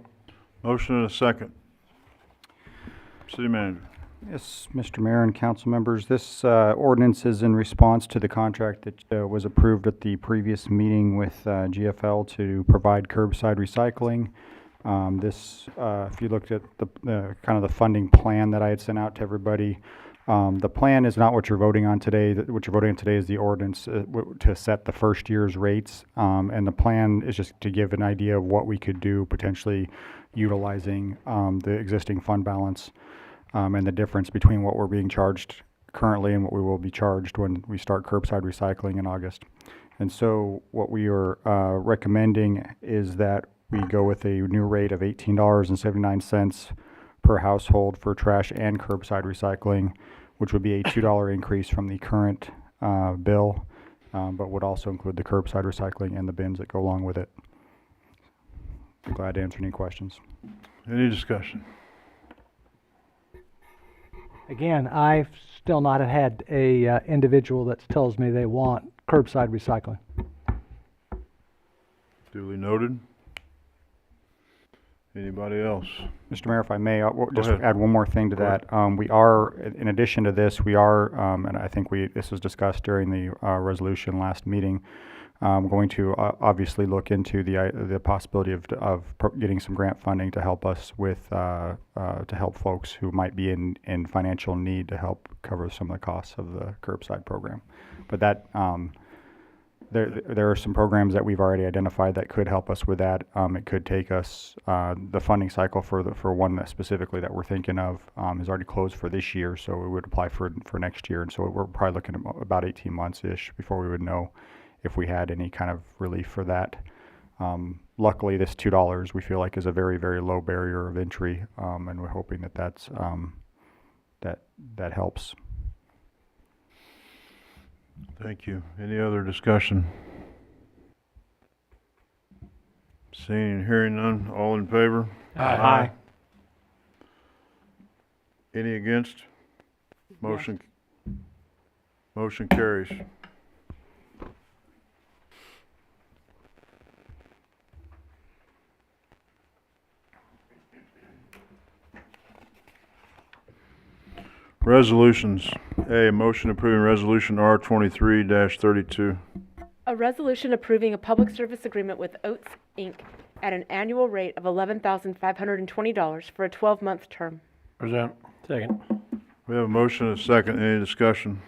Motion and a second. City Manager. Yes, Mr. Mayor and council members, this ordinance is in response to the contract that was approved at the previous meeting with GFL to provide curbside recycling. If you looked at the kind of the funding plan that I had sent out to everybody, the plan is not what you're voting on today. What you're voting on today is the ordinance to set the first year's rates, and the plan is just to give an idea of what we could do potentially utilizing the existing fund balance. And the difference between what we're being charged currently and what we will be charged when we start curbside recycling in August. And so what we are recommending is that we go with a new rate of $18.79 per household for trash and curbside recycling, which would be a $2 increase from the current bill, but would also include the curbside recycling and the bins that go along with it. I'm glad to answer any questions. Any discussion? Again, I've still not had a individual that tells me they want curbside recycling. Duly noted. Anybody else? Mr. Mayor, if I may, I'll just ahead. add one more thing to Go that. We are, in addition to this, we are, and I think this was discussed during the resolution last meeting, going to obviously look into the possibility of getting some grant funding to help us with, to help folks who might be in financial need to help cover some of the costs of the curbside program. But that, there are some programs that we've already identified that could help us with that. It could take us, the funding cycle for one that specifically that we're thinking of is already closed for this year, so we would apply for next year. And so we're probably looking at about 18 months-ish before we would know if we had any kind of relief for that. Luckily, this $2 we feel like is a very, very low barrier of entry, and we're hoping that that helps. Thank you. Any other discussion? Seeing and hearing none, all in favor? Aye. Any against? Motion carries. Resolutions. A, motion approving resolution R 23-32. A resolution approving a public service agreement with Oates, Inc. at an annual rate of $11,520 for a 12-month term. Present. Second. We have a motion and a second. Any discussion?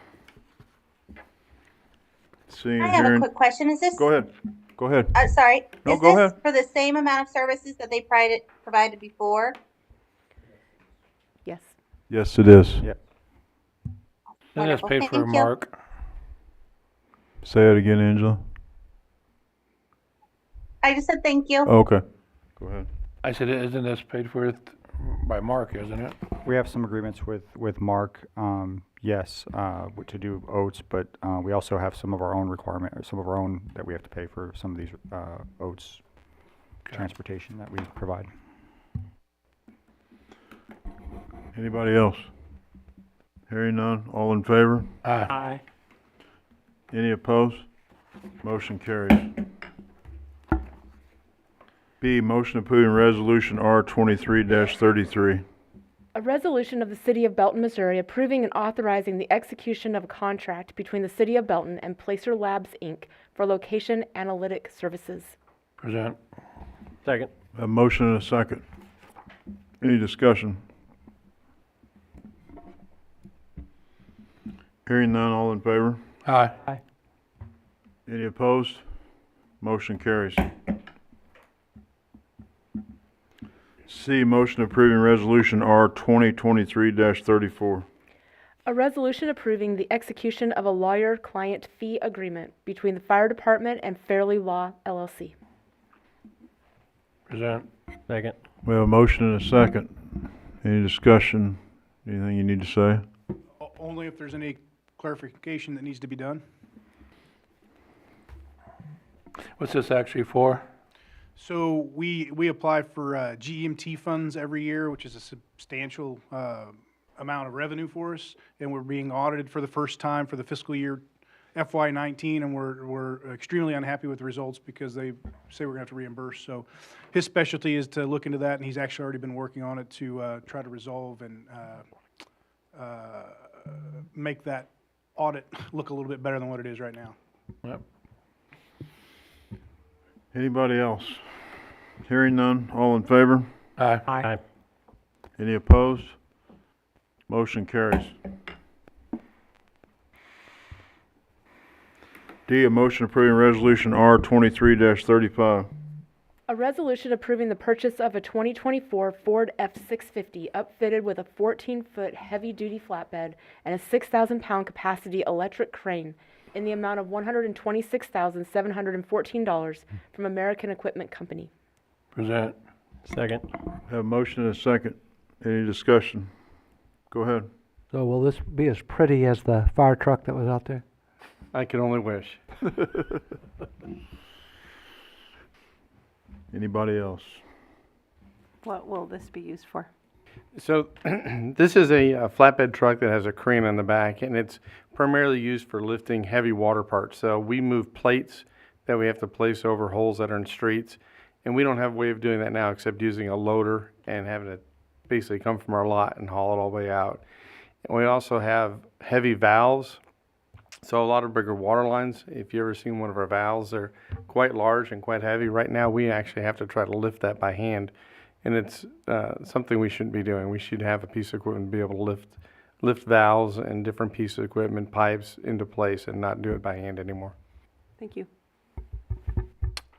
Seeing I and have a hearing. quick question. Is this? Go ahead. Go ahead. Sorry. No, Is go this ahead. for the same amount of services that they provided before? Yes. Yes, it is. Yep. And that's Wonderful. paid for, Thank you. Mark. Say it again, Angela. I just said thank you. Okay. Go ahead. I said, isn't this paid for by Mark, isn't it? We have some agreements with Mark, yes, to do oats, but we also have some of our own that we have to pay for some of these oats transportation that we provide. Anybody else? Hearing none. All in favor? Aye. Any opposed? Motion carries. B, motion approving resolution R 23-33. A resolution of the City of Belton, Missouri approving and authorizing the execution of a contract between the City of Belton and Placer Labs, Inc. for location analytic services. Present. Second. A motion and a second. Any discussion? Hearing none. All in favor? Aye. Any opposed? Motion carries. C, motion approving resolution R 2023-34. A resolution approving the execution of a lawyer-client fee agreement between the Fire Department and Fairley Law, LLC. Present. Second. We have a motion and a second. Any discussion? Anything you need to say? Only if there's any clarification that needs to be done. What's this actually for? So we apply for GEMT funds every year, which is a substantial amount of revenue for us, and we're being audited for the first time for the fiscal year FY19, and we're extremely unhappy with the results because they say we're going to have to reimburse. So his specialty is to look into that, and he's actually already been working on it to try to resolve and make that audit look a little bit better than what it is right now. Yep. Anybody else? Hearing none. All in favor? Aye. Aye. Any opposed? Motion carries. D, a motion approving resolution R 23-35. A resolution approving the purchase of a 2024 Ford F-650 upfitted with a 14-foot heavy-duty flatbed and a 6,000-pound capacity electric crane in the amount of $126,714 from American Equipment Company. Present. Second. Have a motion and a second. Any discussion? Go ahead. So will this be as pretty as the fire truck that was out there? I can only wish. Anybody else? What will this be used for? So this is a flatbed truck that has a crane on the back, and it's primarily used for lifting heavy water parts. So we move plates that we have to place over holes that are in streets, and we don't have a way of doing that now except using a loader and having it basically come from our lot and haul it all the way out. And we also have heavy valves. So a lot of bigger water lines, if you ever seen one of our valves, they're quite large and quite heavy. Right now, we actually have to try to lift that by hand, and it's something we shouldn't be doing. We should have a piece of equipment be able to lift valves and different pieces of equipment, pipes into place, and not do it by hand anymore. Thank you.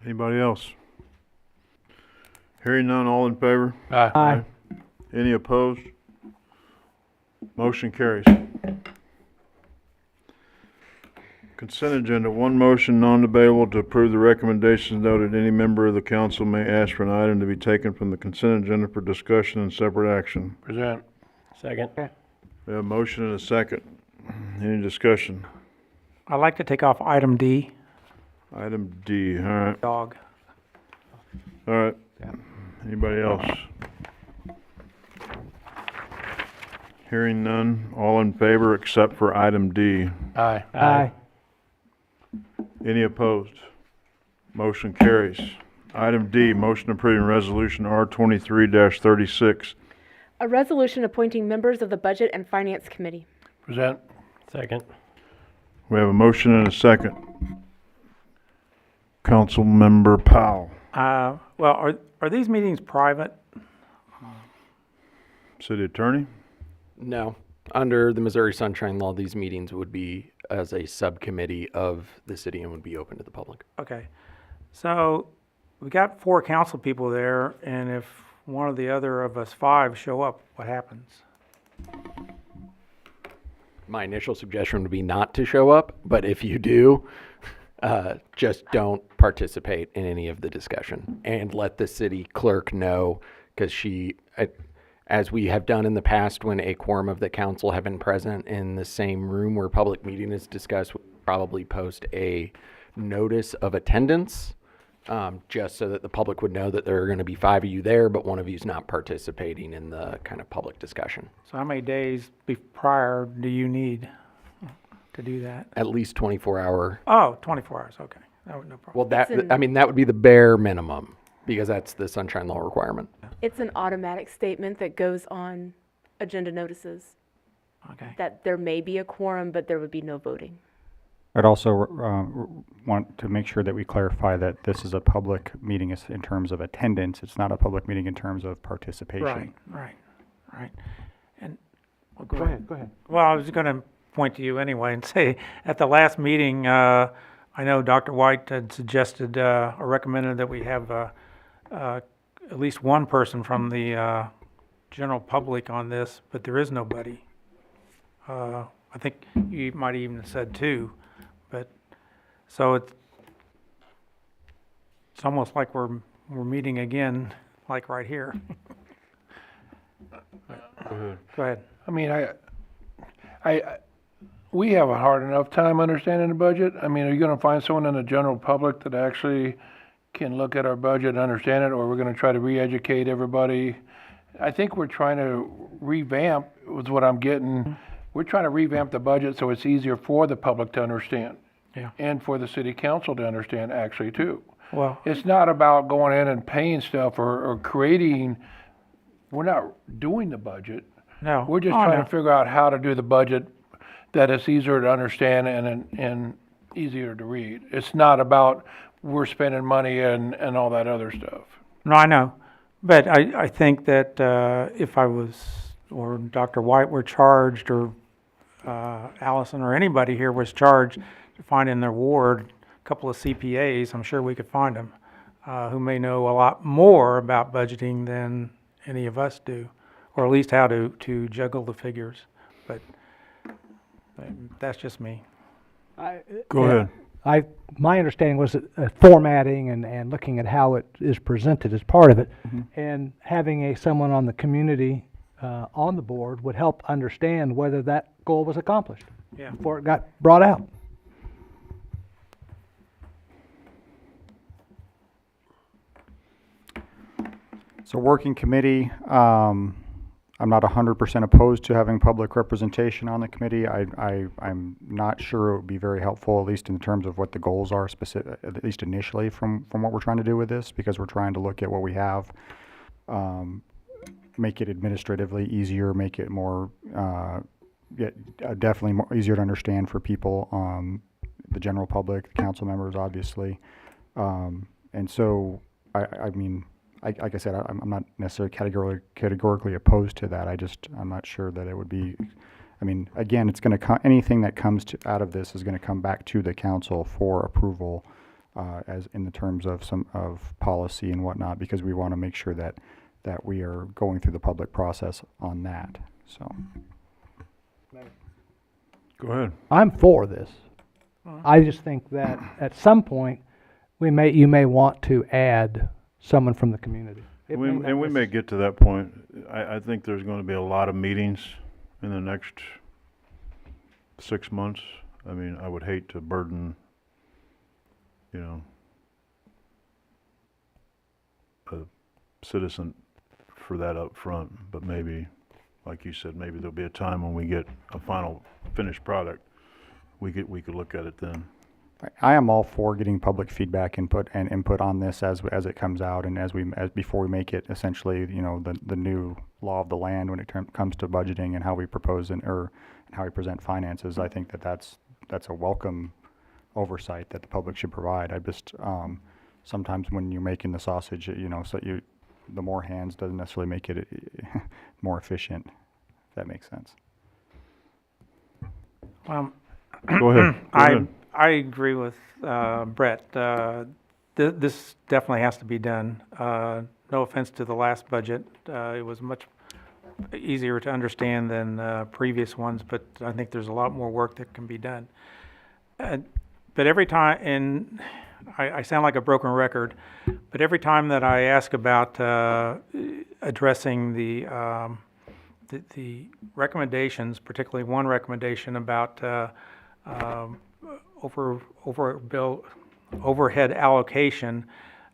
Anybody else? Hearing none, all in favor? Aye. Any opposed? Motion carries. Consent agenda, one motion, non-debatable, to approve the recommendations noted. Any member of the council may ask for an item to be taken from the consent agenda for discussion and separate action. Present. Second. We have a motion and a second. Any discussion? I'd like to take off item D, Item D, all right. dog. All right. Anybody else? Hearing none, all in favor except for item D. Aye. Aye. Any opposed? Motion carries. Item D, motion approving resolution R23-36. A resolution appointing members of the Budget and Finance Committee. Present. Second. We have a motion and a second. Councilmember Powell. Well, are these meetings private? City Attorney? No. Under the Missouri Sunshine Law, these meetings would be as a subcommittee of the city and would be open to the public. Okay. So we got 4 council people there, and if one of the other of us 5 show up, what happens? My initial suggestion would be not to show up, but if you do, just don't participate in any of the discussion and let the city clerk know, because as we have done in the past when a quorum of the council have been present in the same room where public meeting is discussed, we'll probably post a notice of attendance, just so that the public would know that there are going to be 5 of you there, but one of you is not participating in the kind of public discussion. So how many days prior do you need to do that? At least 24-hour. Oh, 24 hours, okay. No problem. Well, that would be the bare minimum, because that's the Sunshine Law requirement. It's an automatic statement that goes on agenda notices Okay. that there may be a quorum, but there would be no voting. I'd also want to make sure that we clarify that this is a public meeting in terms of attendance. It's not a public meeting in terms of participation. Right. And, well, Go ahead. Well, I was going to point to you anyway and say, at the last meeting, I know Dr. White had suggested or recommended that we have at least one person from the general public on this, but there is nobody. I think you might even have said 2, but so it's almost like we're meeting again, like right here. Go ahead. I mean, we have a hard enough time understanding the budget. I mean, are you gonna find someone in the general public that actually can look at our budget and understand it, or we're gonna try to re-educate everybody? I think we're trying to revamp, was what I'm getting. We're trying to revamp the budget so it's easier for the public to understand. Yeah. And for the city council to understand actually too. Well, It's not about going in and paying stuff or creating, we're not doing the budget. no. We're just Oh, trying no. to figure out how to do the budget that is easier to understand and easier to read. It's not about we're spending money and all that other stuff. No, I know, but I think that if I was, or Dr. White were charged, or Allison or anybody here was charged to find in their ward a couple of CPAs, I'm sure we could find them, who may know a lot more about budgeting than any of us do, or at least how to juggle the figures, but that's just me. Go ahead. My understanding was that formatting and looking at how it is presented is part of it, and having someone on the community on the board would help understand whether that goal was accomplished Yeah. before it got brought out. So working committee, I'm not 100% opposed to having public representation on the committee. I'm not sure it would be very helpful, at least in terms of what the goals are specific, at least initially from what we're trying to do with this, because we're trying to look at what we have, make it administratively easier, make it more, definitely more easier to understand for people, the general public, the council members, obviously. And so, I mean, like I said, I'm not necessarily categorically opposed to that. I'm not sure that it would be, I mean, again, it's going to anything that comes out of this is going to come back to the council for approval, as in the terms of of policy and whatnot, because we want to make sure that we are going through the public process on that. So. Go ahead. I'm for this. I just think that at some point, you may want to add someone from the community. We may get to that point. I think there's going to be a lot of meetings in the next 6 months. I mean, I would hate to burden, a citizen for that up front, but maybe like you said, maybe there'll be a time when we get a final finished product. We could look at it then. I am all for getting public feedback input on this as it comes out, and before we make it essentially, the new law of the land when it comes to budgeting and how we propose and how we present finances. I think that's a welcome oversight that the public should provide. I just sometimes when you're making the sausage, the more hands doesn't necessarily make it more efficient. If that makes sense. Go ahead. I agree with Brett. This definitely has to be done. No offense to the last budget. It was much easier to understand than previous ones, but I think there's a lot more work that can be done. But every time, and I sound like a broken record, but every time that I ask about addressing the recommendations, particularly one recommendation about overhead allocation,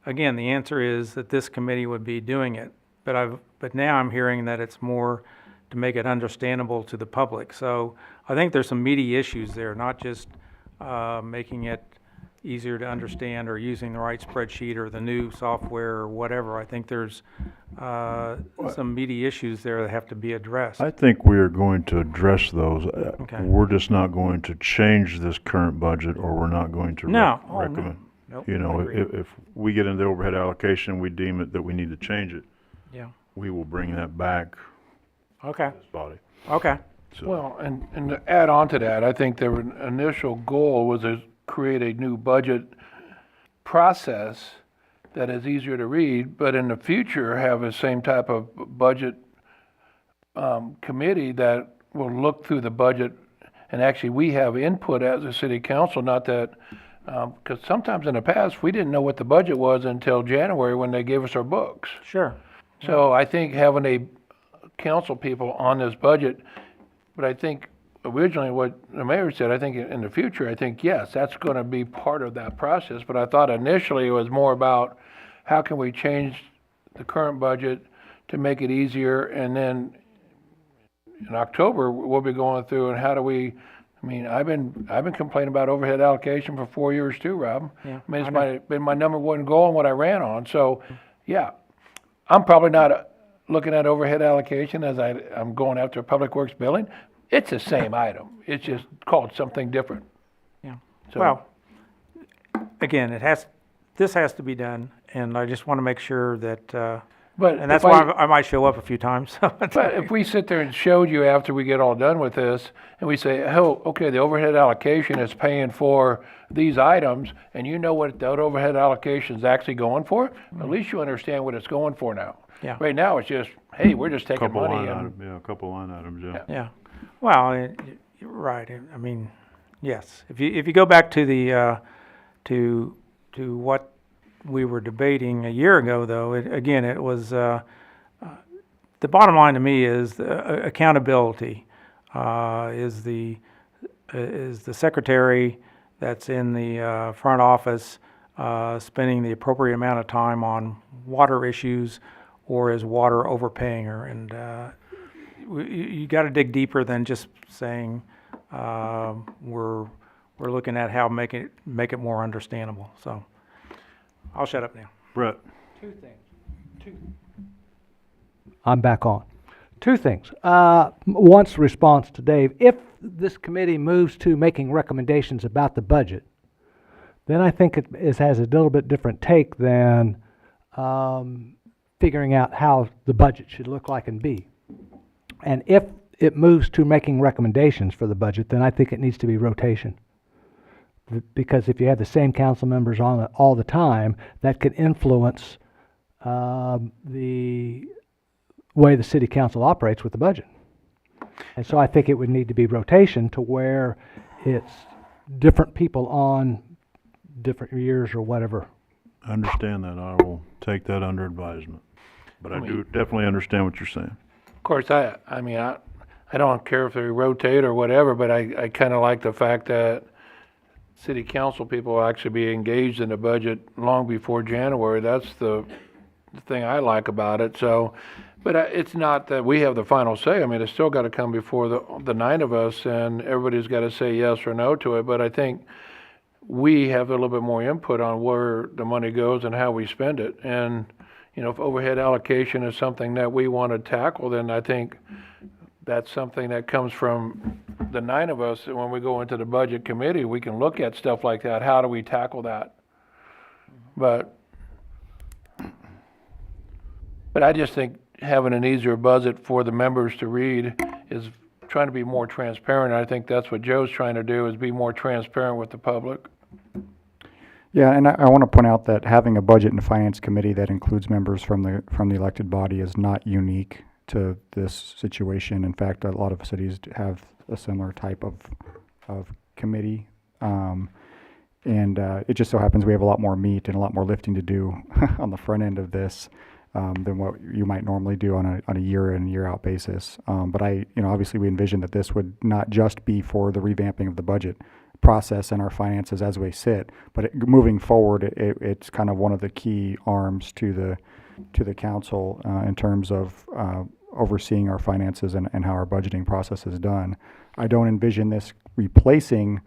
again, the answer is that this committee would be doing it. But now I'm hearing that it's more to make it understandable to the public. So I think there's some meaty issues there, not just making it easier to understand or using the right spreadsheet or the new software or whatever. I think there's some meaty issues there that have to be addressed. I think we are going to address those. Okay. We're just not going to change this current budget, or we're not going to recommend. Nope, if we get into the overhead allocation, we deem it that we need to change it, yeah. we will bring that back Okay. to this body. Okay. So, Well, and to add on to that, I think their initial goal was to create a new budget process that is easier to read, but in the future have the same type of budget committee that will look through the budget. And actually, we have input as a city council, not that, because sometimes in the past, we didn't know what the budget was until January when they gave us our books. Sure. So I think having a council people on this budget, but I think originally what the mayor said, I think in the future, I think, yes, that's going to be part of that process. But I thought initially it was more about how can we change the current budget to make it easier, and then in October, we'll be going through and how do we, I mean, I've been complaining about overhead allocation for 4 years too, Rob. Yeah, I mean, I know. it's been my number one goal and what I ran on. So, yeah, I'm probably not looking at overhead allocation as I'm going after a public works building. It's the same item. It's just called something different. Yeah. So- Well, again, this has to be done, and I just want to make sure that, But and that's if why I might show up a few times. But if we sit there and showed you after we get all done with this, and we say, oh, okay, the overhead allocation is paying for these items, and you know what that overhead allocation is actually going for, at least you understand what it's going for now. Yeah. Right now, it's just, hey, we're just taking money and. a couple line items, yeah. Yeah. Well, you're right. I mean, yes. If you go back to the to what we were debating a year ago, though, it was the bottom line to me is accountability. Is the secretary that's in the front office spending the appropriate amount of time on water issues, or is water overpaying her? And you got to dig deeper than just saying we're looking at how make it more understandable. So I'll shut up now. Brett. Two things. I'm back on. Two things. Once response to Dave, if this committee moves to making recommendations about the budget, then I think it has a little bit different take than figuring out how the budget should look like and be. And if it moves to making recommendations for the budget, then I think it needs to be rotation. Because if you have the same council members on it all the time, that could influence the way the city council operates with the budget. And so I think it would need to be rotation to where it's different people on different years or whatever. I understand that. I will take that under advisement. But I do definitely understand what you're saying. Of course, I don't care if they rotate or whatever, but I kind of like the fact that city council people will actually be engaged in the budget long before January. That's the thing I like about it. So, But it's not that we have the final say. I mean, it's still got to come before the 9 of us, and everybody's got to say yes or no to it. But I think we have a little bit more input on where the money goes and how we spend it. And, you know, if overhead allocation is something that we want to tackle, then I think that's something that comes from the 9 of us. And when we go into the budget committee, we can look at stuff like that. How do we tackle that? But I just think having an easier budget for the members to read is trying to be more transparent. I think that's what Joe's trying to do, is be more transparent with the public. Yeah, and I want to point out that having a budget and finance committee that includes members from the elected body is not unique to this situation. In fact, a lot of cities have a similar type of committee. It just so happens we have a lot more meat and a lot more lifting to do on the front end of this than what you might normally do on a year in, year out basis. But obviously we envision that this would not just be for the revamping of the budget process and our finances as we sit, but moving forward, it's kind of one of the key arms to the council in terms of overseeing our finances and how our budgeting process is done. I don't envision this replacing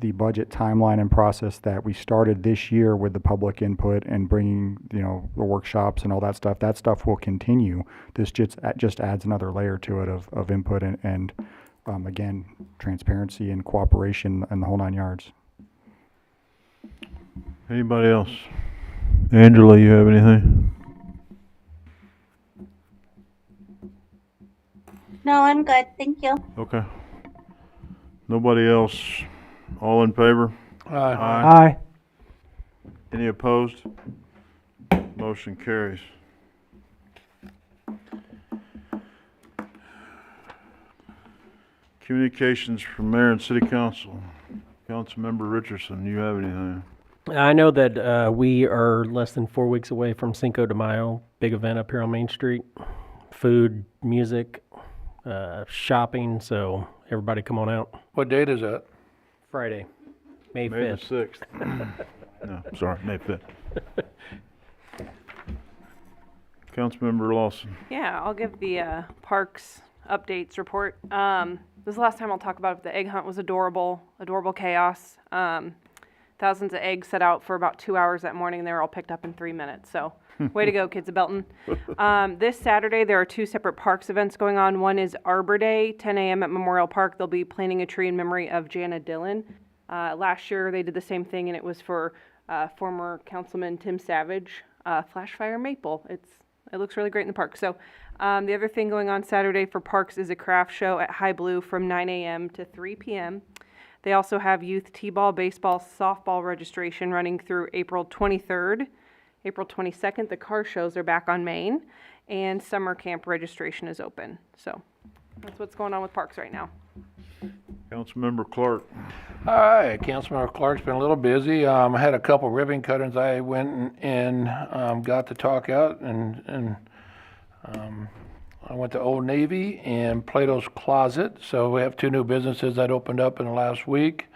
the budget timeline and process that we started this year with the public input and bringing, the workshops and all that stuff. That stuff will continue. This just adds another layer to it of input and again, transparency and cooperation and the whole 9 yards. Anybody else? Angela, you have anything? No, I'm good. Thank you. Okay. Nobody else? All in favor? Aye. Any opposed? Motion carries. Communications from Mayor and City Council. Councilmember Richardson, you have anything? I know that we are less than 4 weeks away from Cinco de Mayo, big event up here on Main Street. Food, music, shopping, so everybody come on out. What date is that? Friday, May 5th. May the 6th. No, sorry, May 5th. Councilmember Lawson. Yeah, I'll give the parks updates report. This is the last time I'll talk about it. The egg hunt was adorable chaos. Thousands of eggs set out for about 2 hours that morning, and they were all picked up in 3 minutes. So way to go, kids of Belton. This Saturday, there are 2 separate parks events going on. One is Arbor Day, 10 a.m. at Memorial Park. They'll be planting a tree in memory of Jana Dillon. Last year, they did the same thing, and it was for former Councilman Tim Savage, Flash Fire Maple. It looks really great in the park. So the other thing going on Saturday for parks is a craft show at High Blue from 9 a.m. to 3 p.m. They also have youth t-ball, baseball, softball registration running through April 23rd. April 22nd, the car shows are back on Main, and summer camp registration is open. So that's what's going on with parks right now. Councilmember Clark. Hi, Councilmember Clark's been a little busy. I had a couple ribbon cuttings I went and got to talk out, and I went to Old Navy and Plato's Closet. So we have 2 new businesses that opened up in the last week.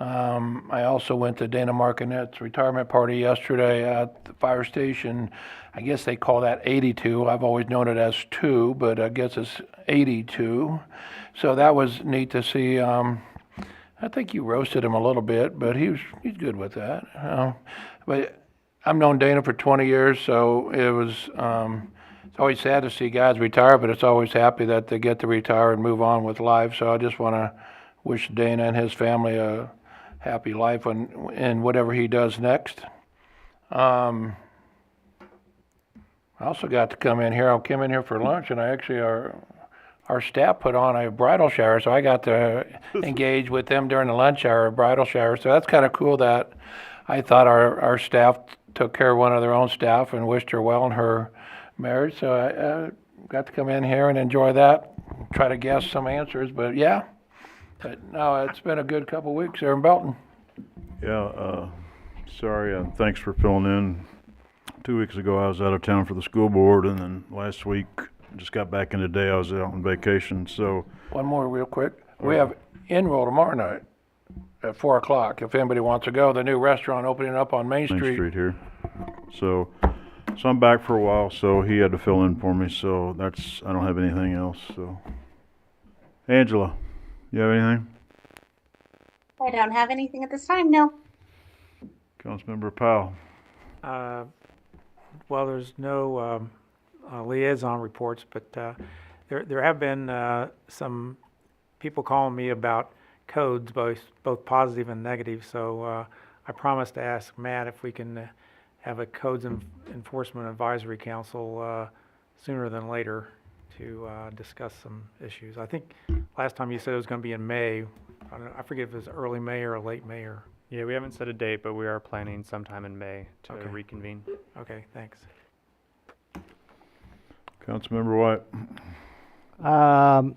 I also went to Dana Markinet's retirement party yesterday at the fire station. I guess they call that 82. I've always known it as 2, but I guess it's 82. So that was neat to see. I think you roasted him a little bit, but he's good with that. But I've known Dana for 20 years, so it was. It's always sad to see guys retire, but it's always happy that they get to retire and move on with life. So I just want to wish Dana and his family a happy life in whatever he does next. I also got to come in here. I came in here for lunch, and our staff put on a bridal shower, so I got to engage with them during the lunch hour, bridal shower. So that's kind of cool that I thought our staff took care of one of their own staff and wished her well in her marriage. So I got to come in here and enjoy that, try to guess some answers, but yeah. But no, it's been a good couple of weeks there in Belton. Yeah, sorry, thanks for filling in. 2 weeks ago, I was out of town for the school board, and then last week, just got back in today. I was out on vacation, so. One more real quick. We have Enroll tomorrow night at 4 o'clock. If anybody wants to go, the new restaurant opening up on Main Street. Main Street here. So, So I'm back for a while, so he had to fill in for me, so I don't have anything else, so. Angela, you have anything? I don't have anything at this time, no. Councilmember Powell? Well, there's no liaison reports, but there have been some people calling me about codes, both positive and negative. So I promised to ask Matt if we can have a codes enforcement advisory council sooner than later to discuss some issues. I think last time you said it was going to be in May. I forget if it was early May or late May or. Yeah, we haven't set a date, but we are planning sometime in May to Okay. reconvene. Okay, thanks. Councilmember White?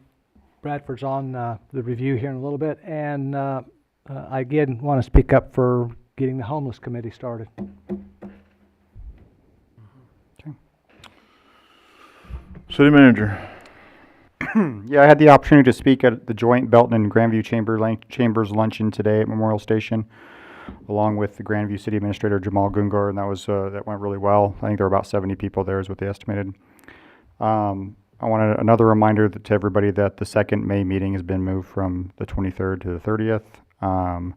Bradford's on the review here in a little bit, and I again want to speak up for getting the homeless committee started. City Manager? Yeah, I had the opportunity to speak at the joint Belton and Grandview Chambers luncheon today at Memorial Station, along with the Grandview City Administrator Jamal Gungar, and that went really well. I think there were about 70 people there is what they estimated. I wanted another reminder to everybody that the second May meeting has been moved from the 23rd to the 30th. I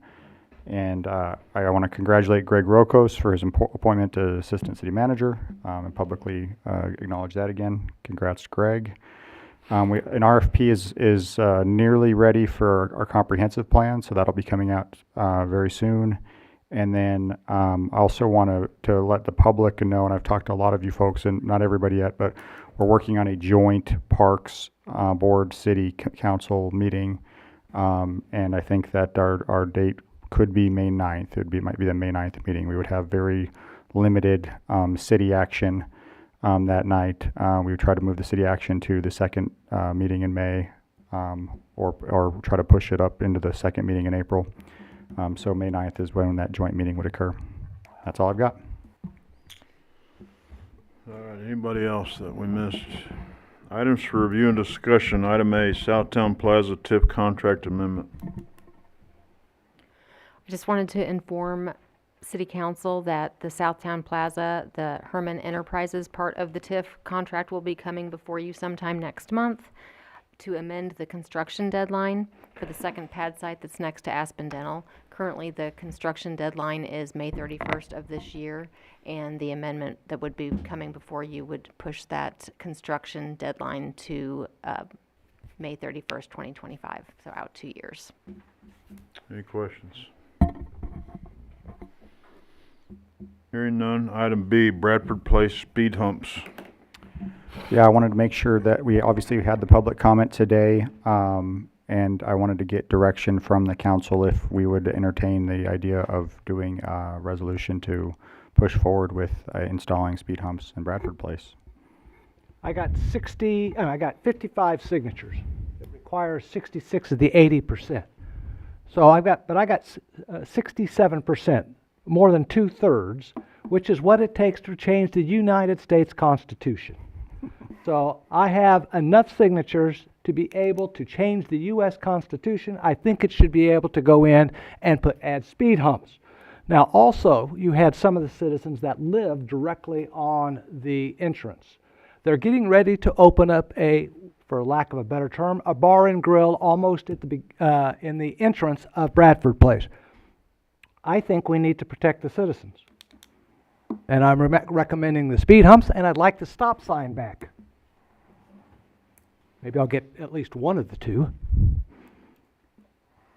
want to congratulate Greg Rokos for his appointment to Assistant City Manager and publicly acknowledge that again. Congrats, Greg. An RFP is nearly ready for our comprehensive plan, so that'll be coming out very soon. And then I also want to let the public know, and I've talked to a lot of you folks, and not everybody yet, but we're working on a joint Parks Board City Council meeting, and I think that our date could be May 9th. Might be the May 9th meeting. We would have very limited city action that night. We would try to move the city action to the second meeting in May, or try to push it up into the second meeting in April. So May 9th is when that joint meeting would occur. That's all I've got. All right, anybody else that we missed? Items for review and discussion. Item A, Southtown Plaza TIF contract amendment. I just wanted to inform City Council that the Southtown Plaza, the Herman Enterprises part of the TIF contract will be coming before you sometime next month to amend the construction deadline for the second pad site that's next to Aspen Dental. Currently, the construction deadline is May 31st of this year, and the amendment that would be coming before you would push that construction deadline to May 31st, 2025, so out 2 years. Any questions? Hearing none. Item B, Bradford Place speed humps. Yeah, I wanted to make sure that we obviously had the public comment today, and I wanted to get direction from the council if we would entertain the idea of doing a resolution to push forward with installing speed humps in Bradford Place. I got 55 signatures. It requires 66 of the 80%. So I got 67%, more than 2/3, which is what it takes to change the United States Constitution. So I have enough signatures to be able to change the U.S. Constitution. I think it should be able to go in and add speed humps. Now also, you had some of the citizens that live directly on the entrance. They're getting ready to open up for lack of a better term, a bar and grill almost at in the entrance of Bradford Place. I think we need to protect the citizens. And I'm recommending the speed humps, and I'd like the stop sign back. Maybe I'll get at least one of the two.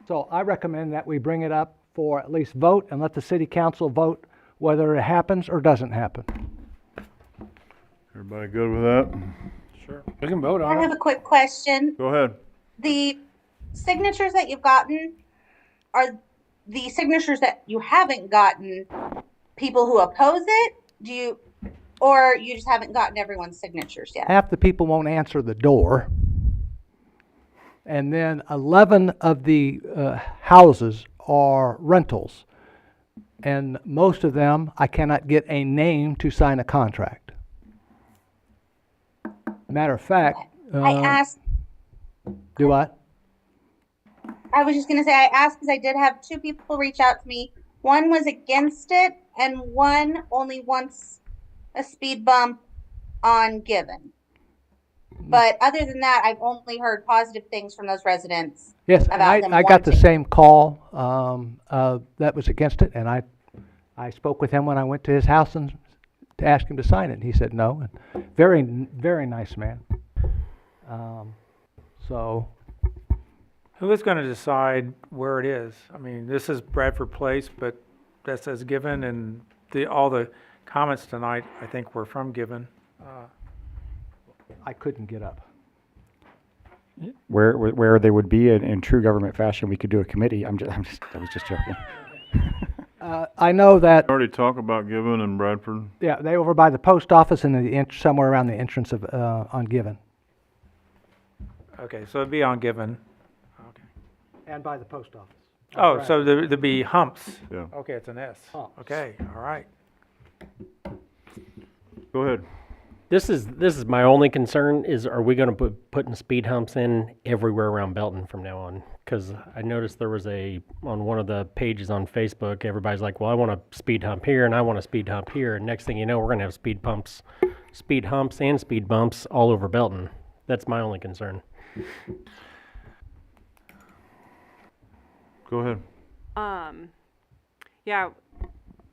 So I recommend that we bring it up for at least vote and let the city council vote whether it happens or doesn't happen. Everybody good with that? Sure. We can vote on I it. have a quick question. Go ahead. The signatures that you've gotten, are the signatures that you haven't gotten people who oppose it? Or you just haven't gotten everyone's signatures yet? Half the people won't answer the door. And then 11 of the houses are rentals. And most of them, I cannot get a name to sign a contract. Matter of fact, I asked, do what? I was just going to say, I asked because I did have two people reach out to me. One was against it, and one only wants a speed bump on Given. But other than that, I've only heard positive things from those residents. Yes, and about them I got the wanting. same call that was against it, and I spoke with him when I went to his house and to ask him to sign it, and he said no. And very nice man. So, Who is going to decide where it is? I mean, this is Bradford Place, but that says Given, and all the comments tonight, I think, were from Given. I couldn't get up. Where they would be in true government fashion, we could do a committee. I was just joking. I know that. Already talk about Given and Bradford. Yeah, they over by the post office and somewhere around the entrance of on Given. Okay, so it'd be on Given. Okay. And by the post office. Oh, so there'd be humps. Yeah. Okay, it's an S. Humps. Okay, all right. Go ahead. This is my only concern is, are we going to putting speed humps in everywhere around Belton from now on? Because I noticed there was on one of the pages on Facebook, everybody's like, well, I want a speed hump here and I want a speed hump here. And next thing you know, we're going to have speed humps and speed bumps all over Belton. That's my only concern. Go ahead. Yeah,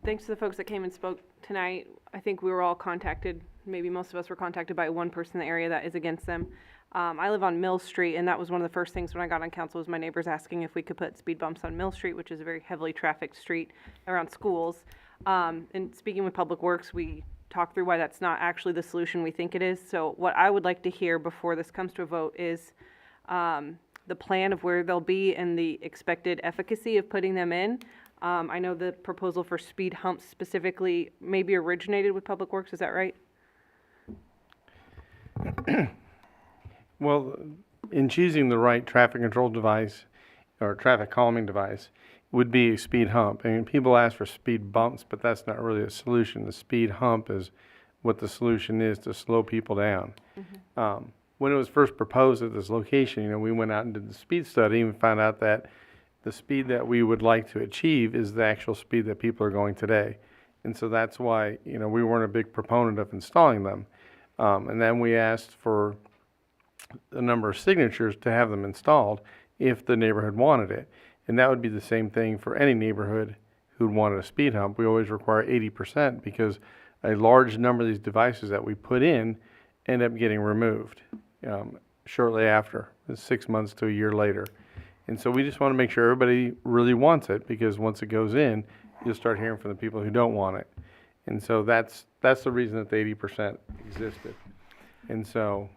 thanks to the folks that came and spoke tonight. I think we were all contacted, maybe most of us were contacted by one person in the area that is against them. I live on Mill Street, and that was one of the first things when I got on council was my neighbors asking if we could put speed bumps on Mill Street, which is a very heavily trafficked street around schools. And speaking with Public Works, we talked through why that's not actually the solution we think it is. So what I would like to hear before this comes to a vote is the plan of where they'll be and the expected efficacy of putting them in. I know the proposal for speed humps specifically maybe originated with Public Works, is that right? Well, in choosing the right traffic control device or traffic calming device would be a speed hump. I mean, people ask for speed bumps, but that's not really a solution. The speed hump is what the solution is to slow people down. When it was first proposed at this location, we went out and did the speed study and found out that the speed that we would like to achieve is the actual speed that people are going today. And so that's why, we weren't a big proponent of installing them. And then we asked for a number of signatures to have them installed if the neighborhood wanted it. And that would be the same thing for any neighborhood who'd wanted a speed hump. We always require 80% because a large number of these devices that we put in end up getting removed shortly after, 6 months to a year later. And so we just want to make sure everybody really wants it, because once it goes in, you'll start hearing from the people who don't want it. And so that's the reason that the 80% existed. And so,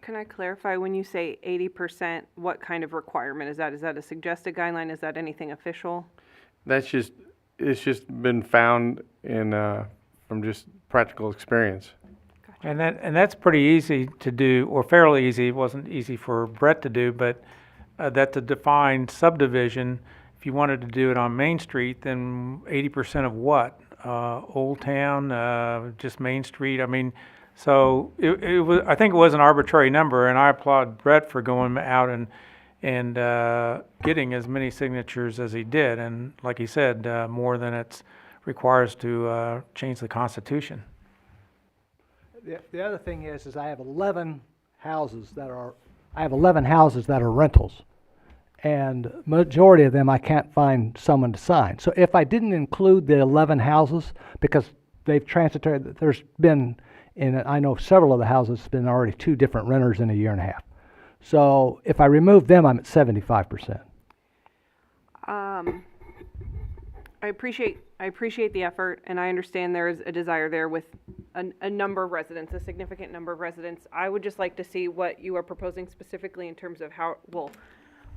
Can I clarify, when you say 80%, what kind of requirement is that? Is that a suggested guideline? Is that anything official? it's just been found from just practical experience. And that's pretty easy to do, or fairly easy. It wasn't easy for Brett to do, but that's a defined subdivision. If you wanted to do it on Main Street, then 80% of what? Old Town, just Main Street? I mean, so it was. I think it was an arbitrary number, and I applaud Brett for going out and getting as many signatures as he did, and like he said, more than it requires to change the Constitution. The other thing is I have 11 houses that are rentals, and majority of them I can't find someone to sign. So if I didn't include the 11 houses, because they've transitory, there's been, I know several of the houses have been already 2 different renters in a year and a half. So if I remove them, I'm at 75%. I appreciate the effort, and I understand there is a desire there with a number of residents, a significant number of residents. I would just like to see what you are proposing specifically in terms of how it will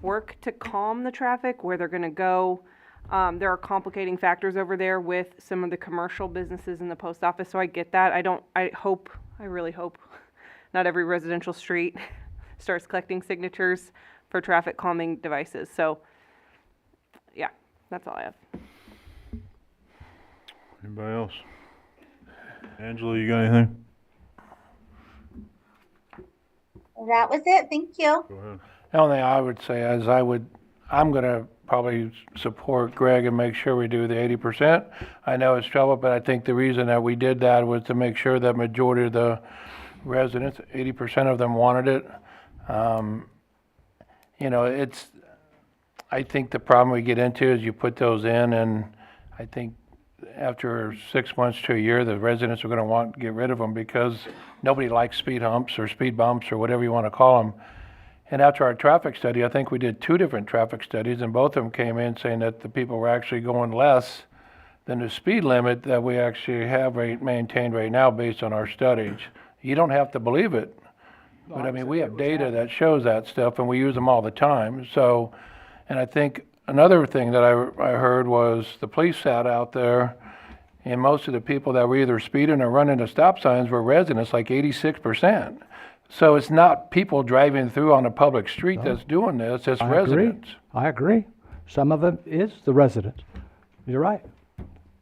work to calm the traffic, where they're going to go. There are complicating factors over there with some of the commercial businesses in the post office, so I get that. I really hope not every residential street starts collecting signatures for traffic calming devices. So, yeah, that's all I have. Anybody else? Angela, you got anything? That was it. Thank you. Go ahead. The only thing I would say is I'm going to probably support Greg and make sure we do the 80%. I know it's trouble, but I think the reason that we did that was to make sure that majority of the residents, 80% of them wanted it. You know, I think the problem we get into is you put those in, and I think after 6 months to a year, the residents are gonna want to get rid of them because nobody likes speed humps or speed bumps or whatever you wanna call them. And after our traffic study, I think we did 2 different traffic studies, and both of them came in saying that the people were actually going less than the speed limit that we actually have maintained right now based on our studies. You don't have to believe it, but I mean, we have data that shows that stuff, and we use them all the time. So, and I think another thing that I heard was the police sat out there, and most of the people that were either speeding or running the stop signs were residents, like 86%. So it's not people driving through on a public street that's doing this, it's residents. I agree. Some of it is the residents. You're right.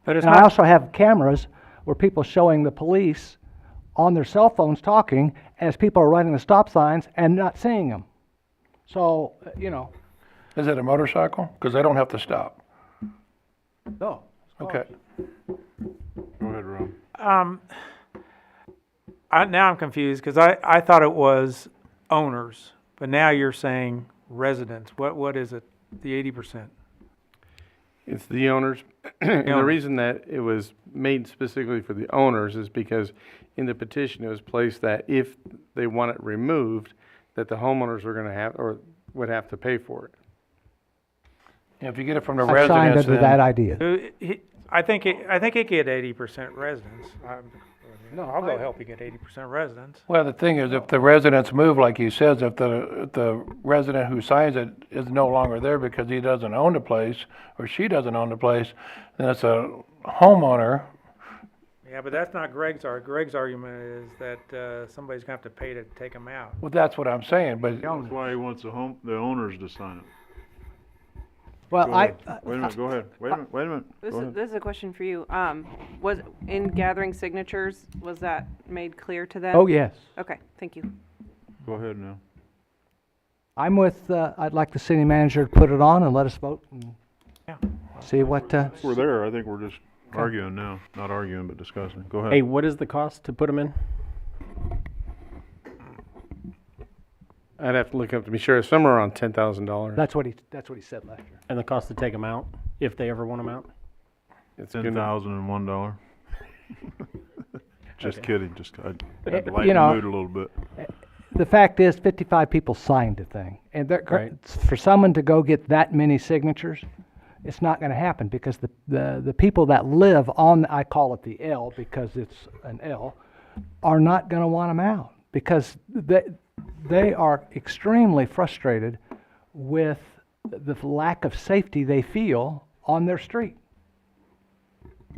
But it's And I not, also have cameras where people showing the police on their cell phones talking as people are running the stop signs and not seeing them. So, you know. Is it a motorcycle? Because they don't have to stop. No. Okay. Go ahead, Rob. now I'm confused because I thought it was owners, but now you're saying residents. What is it? The 80%? It's the owners. And the owners. reason that it was made specifically for the owners is because in the petition, it was placed that if they want it removed, that the homeowners are gonna have, or would have to pay for it. If you get it from the I signed residents, under then that idea. I think it get 80% residents. No, I'll go help you get 80% residents. well, the thing is, if the residents move, like he says, if the resident who signs it is no longer there because he doesn't own the place or she doesn't own the place, then it's a homeowner. Yeah, but that's not Greg's argument. Greg's argument is that somebody's gonna have to pay to take them out. Well, that's what I'm saying, but That's why he wants the owners to sign it. Well, Go I, ahead. Wait a minute, go ahead. Wait a minute. This Go is, ahead. this is a question for you. Was in gathering signatures, was that made clear to them? oh, yes. Okay, thank you. Go ahead now. I'm with, I'd like the city manager to put it on and let us vote and Yeah. see what, We're there. I think we're just arguing now. Not arguing, but discussing. Go ahead. Hey, what is the cost to put them in? I'd have to look up to be sure. It's somewhere around $10,000. that's what he said last year. And the cost to take them out, if they ever want them out? It's gonna- $10,001. Just Okay. kidding. Just I You had to lighten the know, mood a little bit. The fact is, 55 people signed the thing. And Right. for someone to go get that many signatures, it's not gonna happen because the people that live on, I call it the L because it's an L, are not gonna want them out because they are extremely frustrated with the lack of safety they feel on their street.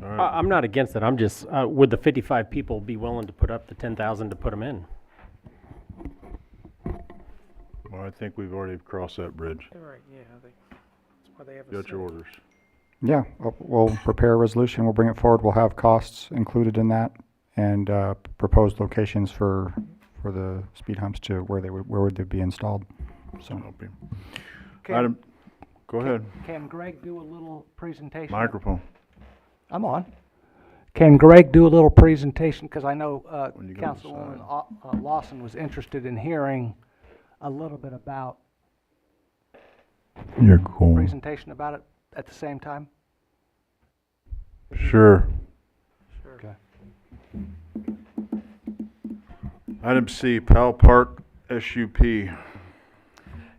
All right. I'm not against it. I'm just, would the 55 people be willing to put up the 10,000 to put them in? Well, I think we've already crossed that bridge. You're right, yeah, that's why they have a Got your say. orders. Yeah, we'll prepare a resolution, we'll bring it forward, we'll have costs included in that, and proposed locations for the speed humps to where would they be installed, so. Help him. Can- Item, go ahead. Can Greg do a little presentation? Microphone. I'm on. Can Greg do a little presentation? Because I know When you go to the Councilwoman Lawson was interested in hearing a little bit about You're cool. presentation about it at the same time. Sure. Okay. Item C, Powell Park SUP.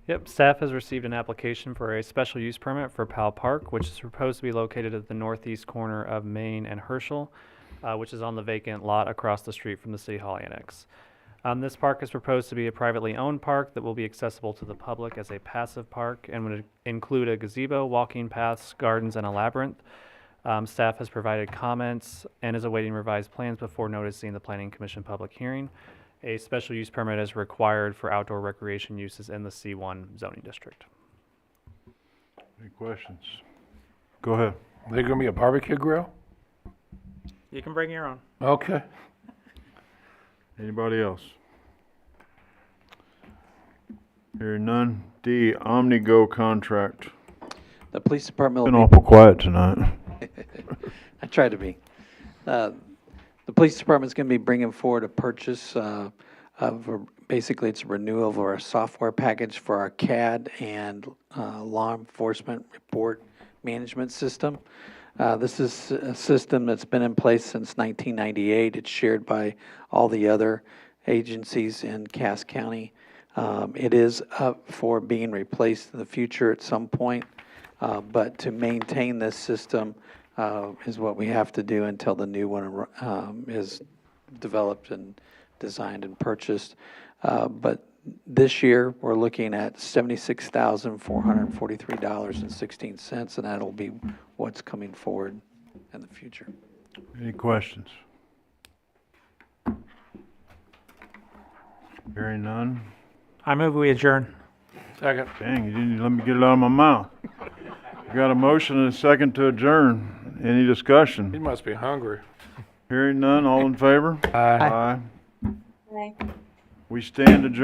Yep, staff has received an application for a special use permit for Powell Park, which is proposed to be located at the northeast corner of Main and Herschel, which is on the vacant lot across the street from the City Hall Annex. This park is proposed to be a privately owned park that will be accessible to the public as a passive park and would include a gazebo, walking paths, gardens, and a labyrinth. Staff has provided comments and is awaiting revised plans before noticing the Planning Commission public hearing. A special use permit is required for outdoor recreation uses in the C1 zoning district. Any questions? Go ahead. Is there gonna be a barbecue grill? You can bring your own. Okay. Anybody else? Hearing none. D, OmniGo contract. The police department Been will awful quiet tonight. I tried to be. The police department's going to be bringing forward a purchase basically it's a renewal of our software package for our CAD and law enforcement report management system. This is a system that's been in place since 1998. It's shared by all the other agencies in Cass County. It is up for being replaced in the future at some point, but to maintain this system is what we have to do until the new one is developed and designed and purchased. But this year, we're looking at $76,443.16, and that'll be what's coming forward in the future. Any questions? Hearing none. I move we adjourn. Second. Dang, you didn't let me get it out of my mouth. Got a motion and a second to adjourn. Any discussion? He must be hungry. Hearing none, all in favor? Aye. Aye. We stand adjourned.